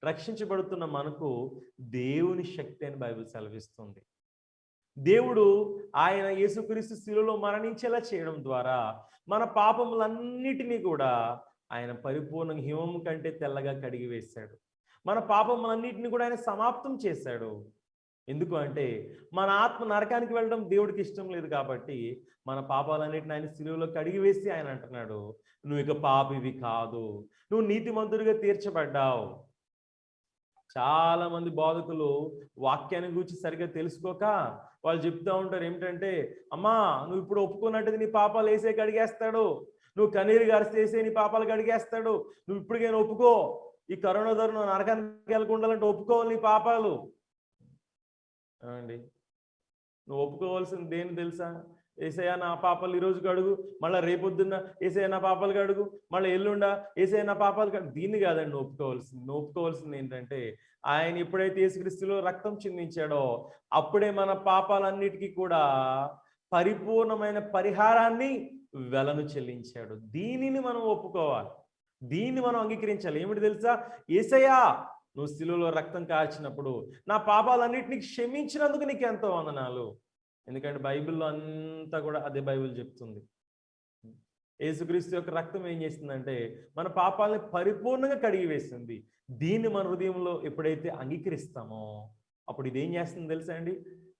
S3: రక్షించబడుతున్న మనకు దేవుని శక్తి అని బైబిల్ సెలవిస్తుంది. దేవుడు ఆయన యేసుక్రీస్తు శిలువలో మరణించేలా చేయడం ద్వారా మన పాపములన్నిటినీ కూడా ఆయన పరిపూర్ణ హిమము కంటే తెల్లగా కడిగి వేశాడు. మన పాపములన్నిటిని కూడా ఆయన సమాప్తం చేశాడు. ఎందుకు అంటే మన ఆత్మ నరకానికి వెళ్ళడం దేవుడికి ఇష్టం లేదు కాబట్టి మన పాపాలన్నిటిని ఆయన శిలువలో కడిగి వేసి ఆయన అంటున్నాడు నువ్వు ఇక పాపివి కాదు, నువ్వు నీతిమంతుడిగా తీర్చబడ్డావు. చాలా మంది బోధకులు వాక్యాన్ని గురించి సరిగ్గా తెలుసుకోక వాళ్ళు చెప్తూ ఉంటారు ఏమిటంటే, అమ్మా నువ్వు ఇప్పుడు ఒప్పుకున్నట్టుగా నీ పాపాలు వేసే కడిగేస్తాడు, నువ్వు కన్నీరు గారిస్తే వేసే నీ పాపాలు కడిగేస్తాడు, నువ్వు ఇప్పటికైనా ఒప్పుకో, ఈ కరోనా ధర నువ్వు నరకానికి వెళ్ళకుండాలంటే ఒప్పుకోవాలి నీ పాపాలు అండి. నువ్వు ఒప్పుకోవాల్సింది దేని తెలుసా? ఏసయ్య నా పాపాలు ఈరోజు కడుగు, మళ్ళీ రేపొద్దున్న ఏసయ్య నా పాపాలు కడుగు, మళ్ళీ ఎల్లుండా ఏసయ్య నా పాపాలు కడుగు. దీన్ని కాదండి నువ్వు ఒప్పుకోవాల్సింది. నువ్వు ఒప్పుకోవాల్సింది ఏంటంటే ఆయన ఎప్పుడైతే యేసుక్రీస్తులో రక్తం చిందించాడో అప్పుడే మన పాపాలన్నిటికీ కూడా పరిపూర్ణమైన పరిహారాన్ని వెలను చెల్లించాడు. దీనిని మనం ఒప్పుకోవాలి, దీన్ని మనం అంగీకరించాలి. ఏమిటి తెలుసా? యేసయ్యా నువ్వు శిలువలో రక్తం కార్చినప్పుడు నా పాపాలన్నిటిని క్షమించినందుకు నీకు ఎంతో వందనాలు. ఎందుకంటే బైబిల్లో అంతా కూడా అదే బైబిల్ చెప్తుంది. యేసుక్రీస్తు యొక్క రక్తం ఏం చేసిందంటే మన పాపాలని పరిపూర్ణంగా కడిగి వేసింది. దీన్ని మన హృదయంలో ఎప్పుడైతే అంగీకరిస్తామో అప్పుడు ఇదేం చేస్తుంది తెలుసా అండి?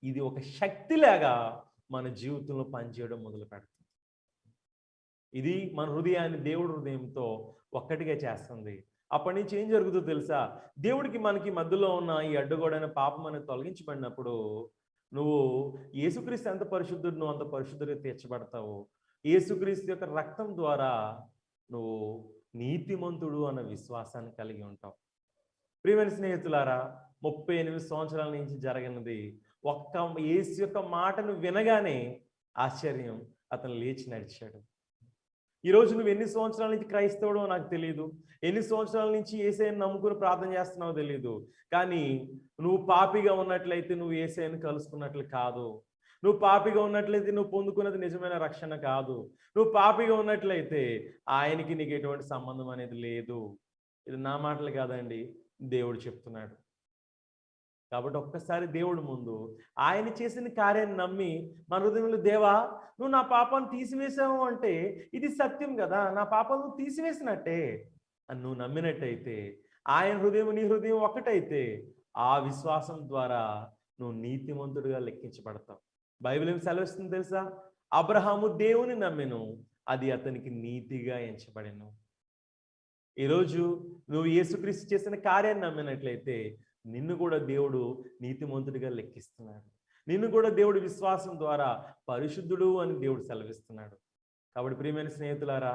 S3: ఇది ఒక శక్తిలాగా మన జీవితంలో పనిచేయడం మొదలు పెడుతుంది. ఇది మన హృదయాన్ని దేవుడి హృదయంతో ఒక్కటిగా చేస్తుంది. అప్పటి నుంచి ఏం జరుగుతుందో తెలుసా? దేవుడికి మనకి మధ్యలో ఉన్న ఈ అడ్డుగోడైన పాపం అనేది తొలగించబడినప్పుడు నువ్వు యేసుక్రీస్తు ఎంత పరిశుద్ధుడు, నువ్వు అంత పరిశుద్ధుడిగా తీర్చబడతావు. యేసుక్రీస్తు యొక్క రక్తం ద్వారా నువ్వు నీతిమంతుడు అన్న విశ్వాసాన్ని కలిగి ఉంటావు. ప్రియమైన స్నేహితులారా, 38 సంవత్సరాల నుంచి జరగనిది ఒక్క యేసు యొక్క మాటను వినగానే ఆశ్చర్యం, అతను లేచి నడిచాడు. ఈరోజు నువ్వు ఎన్ని సంవత్సరాల నుంచి క్రైస్తవుడో నాకు తెలియదు, ఎన్ని సంవత్సరాల నుంచి యేసయ్యను నమ్ముకుని ప్రార్థన చేస్తున్నావో తెలియదు. కానీ నువ్వు పాపిగా ఉన్నట్లయితే నువ్వు యేసయ్యను కలుసుకున్నట్లు కాదు. నువ్వు పాపిగా ఉన్నట్లయితే నువ్వు పొందుకున్నది నిజమైన రక్షణ కాదు. నువ్వు పాపిగా ఉన్నట్లయితే ఆయనకి నీకు ఎటువంటి సంబంధం అనేది లేదు. ఇది నా మాటలు కాదండి, దేవుడు చెప్తున్నాడు. కాబట్టి ఒక్కసారి దేవుడి ముందు ఆయన చేసిన కార్యాన్ని నమ్మి మన హృదయంలో దేవా నువ్వు నా పాపాన్ని తీసివేసావు అంటే ఇది సత్యం కదా, నా పాపాలను తీసివేసినట్టే అని నువ్వు నమ్మినట్టయితే ఆయన హృదయం నీ హృదయం ఒకటైతే ఆ విశ్వాసం ద్వారా నువ్వు నీతిమంతుడిగా లెక్కించబడతావు. బైబిల్ ఏం సెలవిస్తుంది తెలుసా? అబ్రహాము దేవుని నమ్మెను, అది అతనికి నీతిగా ఎంచబడెను. ఈరోజు నువ్వు యేసుక్రీస్తు చేసిన కార్యాన్ని నమ్మినట్లయితే నిన్ను కూడా దేవుడు నీతిమంతుడిగా లెక్కిస్తున్నాడు. నిన్ను కూడా దేవుడు విశ్వాసం ద్వారా పరిశుద్ధుడు అని దేవుడు సెలవిస్తున్నాడు. కాబట్టి ప్రియమైన స్నేహితులారా,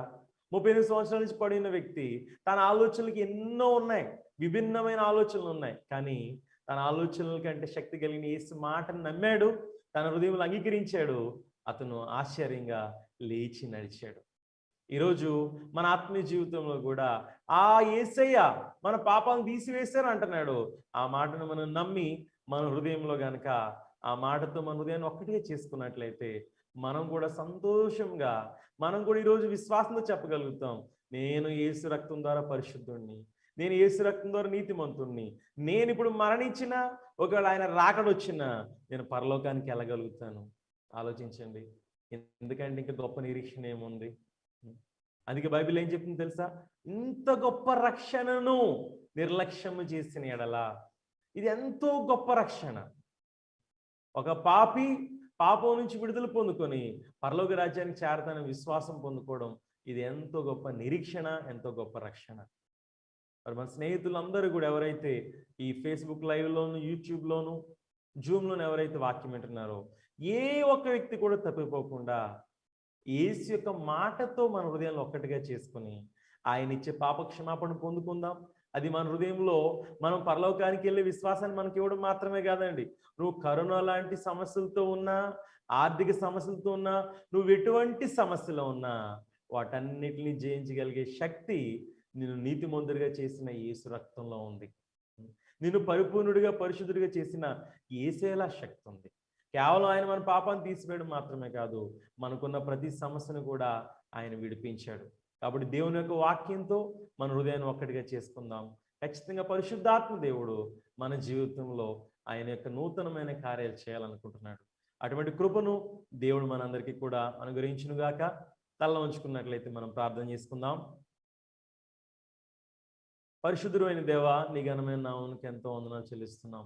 S3: 38 సంవత్సరాల నుంచి పడిన వ్యక్తి తన ఆలోచనలకి ఎన్నో ఉన్నాయి, విభిన్నమైన ఆలోచనలు ఉన్నాయి. కానీ తన ఆలోచనల కంటే శక్తి కలిగిన యేసు మాటను నమ్మాడు, తన హృదయంలో అంగీకరించాడు, అతను ఆశ్చర్యంగా లేచి నడిచాడు. ఈరోజు మన ఆత్మీయ జీవితంలో కూడా ఆ యేసయ్య మన పాపాలను తీసివేశారు అంటున్నాడు. ఆ మాటను మనం నమ్మి మన హృదయంలో గనక ఆ మాటతో మన హృదయాన్ని ఒక్కటిగా చేసుకున్నట్లయితే మనం కూడా సంతోషంగా మనం కూడా ఈరోజు విశ్వాసంతో చెప్పగలుగుతాం, నేను యేసు రక్తం ద్వారా పరిశుద్ధుణ్ణి, నేను యేసు రక్తం ద్వారా నీతిమంతుణ్ణి, నేను ఇప్పుడు మరణించినా ఒకవేళ ఆయన రాకడొచ్చినా నేను పరలోకానికి వెళ్ళగలుగుతాను. ఆలోచించండి, ఎందుకంటే ఇంకా గొప్ప నిరీక్షణ ఏముంది? అందుకే బైబిల్ ఏం చెప్తుంది తెలుసా? ఇంత గొప్ప రక్షణను నిర్లక్ష్యము చేసిన ఎడలా, ఇది ఎంతో గొప్ప రక్షణ. ఒక పాపి పాపం నుంచి విడుదల పొందుకొని పరలోక రాజ్యానికి చేరతానని విశ్వాసం పొందుకోవడం, ఇది ఎంతో గొప్ప నిరీక్షణ, ఎంతో గొప్ప రక్షణ. మరి మన స్నేహితులందరూ కూడా ఎవరైతే ఈ ఫేస్బుక్ లైవ్లోను, యూట్యూబ్లోను, జూమ్లోను ఎవరైతే వాక్యం వింటున్నారో ఏ ఒక్క వ్యక్తి కూడా తప్పిపోకుండా యేసు యొక్క మాటతో మన హృదయాన్ని ఒక్కటిగా చేసుకుని ఆయన ఇచ్చే పాప క్షమాపణ పొందుకుందాం. అది మన హృదయంలో మనం పరలోకానికి వెళ్ళే విశ్వాసాన్ని మనకి ఇవ్వడం మాత్రమే కాదండి. నువ్వు కరోనా లాంటి సమస్యలతో ఉన్నా, ఆర్థిక సమస్యలతో ఉన్నా, నువ్వు ఎటువంటి సమస్యలో ఉన్నా వాటన్నిటిని జయించగలిగే శక్తి నిన్ను నీతిమంతుడిగా చేసిన యేసు రక్తంలో ఉంది. నిన్ను పరిపూర్ణుడిగా పరిశుద్ధుడిగా చేసిన యేసేలా శక్తి ఉంది. కేవలం ఆయన మన పాపాన్ని తీసివేయడం మాత్రమే కాదు, మనకున్న ప్రతి సమస్యను కూడా ఆయన విడిపించాడు. కాబట్టి దేవుని యొక్క వాక్యంతో మన హృదయాన్ని ఒక్కటిగా చేసుకుందాం. ఖచ్చితంగా పరిశుద్ధాత్మ దేవుడు మన జీవితంలో ఆయన యొక్క నూతనమైన కార్యాలు చేయాలనుకుంటున్నాడు. అటువంటి కృపను దేవుడు మనందరికీ కూడా అనుగ్రహించునుగాక. తల ఉంచుకున్నట్లయితే మనం ప్రార్థన చేసుకుందాం. పరిశుద్ధుడు అయిన దేవా, నీ ఘనమైన నామమునకు ఎంతో వందనాలు చెల్లిస్తున్నాం.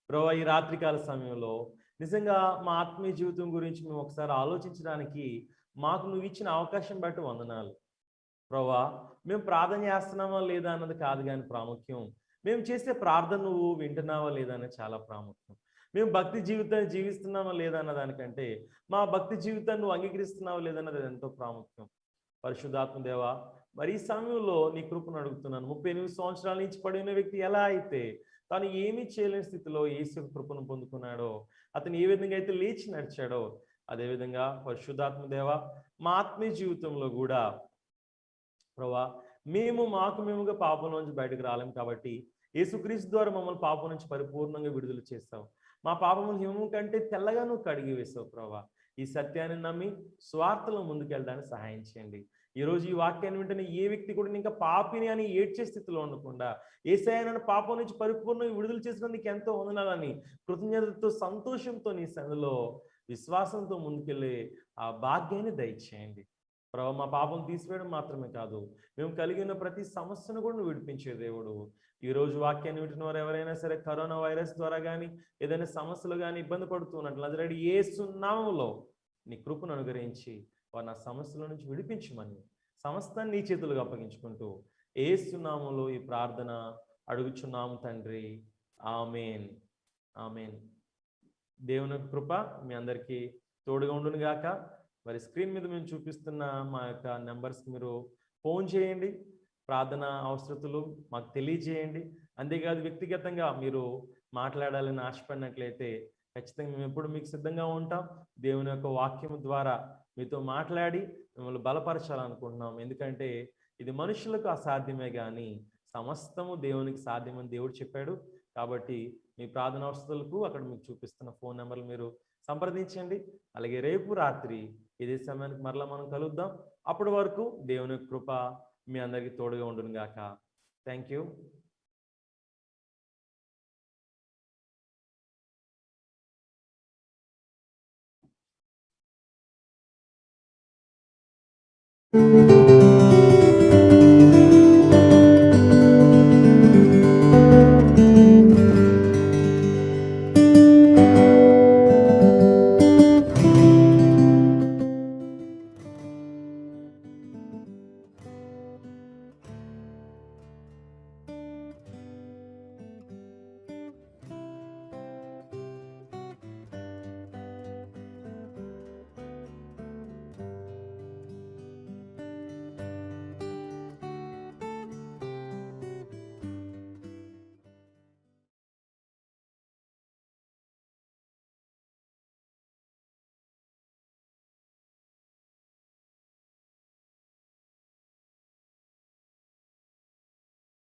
S3: ప్రభువా, ఈ రాత్రికాల సమయంలో నిజంగా మా ఆత్మీయ జీవితం గురించి మేము ఒకసారి ఆలోచించడానికి మాకు నువ్వు ఇచ్చిన అవకాశం బట్టి వందనాలు. ప్రభువా, మేము ప్రార్థన చేస్తున్నామా లేదా అన్నది కాదు కానీ ప్రాముఖ్యం, మేము చేసే ప్రార్థన నువ్వు వింటున్నావా లేదా అనేది చాలా ప్రాముఖ్యం. మేము భక్తి జీవితాన్ని జీవిస్తున్నామా లేదా అన్న దానికంటే మా భక్తి జీవితాన్ని నువ్వు అంగీకరిస్తున్నావా లేదన్నది ఎంతో ప్రాముఖ్యం. పరిశుద్ధాత్మ దేవా, మరి ఈ సమయంలో నీ కృపను అడుగుతున్నాను. 38 సంవత్సరాల నుంచి పడిన వ్యక్తి ఎలా అయితే తాను ఏమీ చేయలేని స్థితిలో యేసు కృపను పొందుకున్నాడో, అతను ఏ విధంగా అయితే లేచి నడిచాడో, అదేవిధంగా పరిశుద్ధాత్మ దేవా, మా ఆత్మీయ జీవితంలో కూడా ప్రభువా, మేముగా పాపం నుంచి బయటకు రాలేము కాబట్టి యేసుక్రీస్తు ద్వారా మమ్మల్ని పాపం నుంచి పరిపూర్ణంగా విడుదల చేస్తావు. మా పాపము హిమము కంటే తెల్లగా నువ్వు కడిగి వేసావు. ప్రభువా, ఈ సత్యాన్ని నమ్మి స్వార్థలో ముందుకెళ్ళడానికి సహాయం చేయండి. ఈరోజు ఈ వాక్యాన్ని వింటనే ఏ వ్యక్తి కూడా ఇంకా పాపిని అని ఏడ్చే స్థితిలో ఉండకుండా యేసయ్య నన్ను పాపం నుంచి పరిపూర్ణంగా విడుదల చేసినందుకు ఎంతో వందనాలని కృతజ్ఞతతో సంతోషంతో నీ సన్నిధిలో విశ్వాసంతో ముందుకెళ్ళే ఆ భాగ్యాన్ని దయచేయండి. ప్రభు, మా పాపం తీసివేయడం మాత్రమే కాదు, మేము కలిగిన ప్రతి సమస్యను కూడా నువ్వు విడిపించే దేవుడు. ఈరోజు వాక్యాన్ని వింటున్న వారు ఎవరైనా సరే కరోనా వైరస్ ద్వారా కానీ ఏదైనా సమస్యలు కానీ ఇబ్బంది పడుతున్నట్లు నజరేయుడు యేసు నామములో నీ కృపను అనుగ్రహించి వారు నా సమస్యల నుంచి విడిపించమని సమస్తాన్ని నీ చేతులుగా అప్పగించుకుంటూ యేసు నామములో ఈ ప్రార్థన అడుగుచున్నాము తండ్రి. ఆమేన్, ఆమేన్. దేవుని కృప మీ అందరికీ తోడుగా ఉండును గాక. మరి స్క్రీన్ మీద మేము చూపిస్తున్న మా యొక్క నెంబర్స్కి మీరు ఫోన్ చేయండి, ప్రార్థన అవసరతలు మాకు తెలియజేయండి. అంతేకాదు వ్యక్తిగతంగా మీరు మాట్లాడాలని ఆశపడినట్లయితే ఖచ్చితంగా మేము ఎప్పుడు మీకు సిద్ధంగా ఉంటాం. దేవుని యొక్క వాక్యం ద్వారా మీతో మాట్లాడి మిమ్మల్ని బలపరచాలనుకుంటున్నాం. ఎందుకంటే ఇది మనుషులకు అసాధ్యమే కానీ సమస్తము దేవునికి సాధ్యమని దేవుడు చెప్పాడు. కాబట్టి మీ ప్రార్థన అవసరాలకు అక్కడ మీకు చూపిస్తున్న ఫోన్ నెంబర్లు మీరు సంప్రదించండి. అలాగే రేపు రాత్రి ఇదే సమయానికి మరలా మనం కలుద్దాం. అప్పటి వరకు దేవుని కృప మీ అందరికీ తోడుగా ఉండును గాక. Thank you.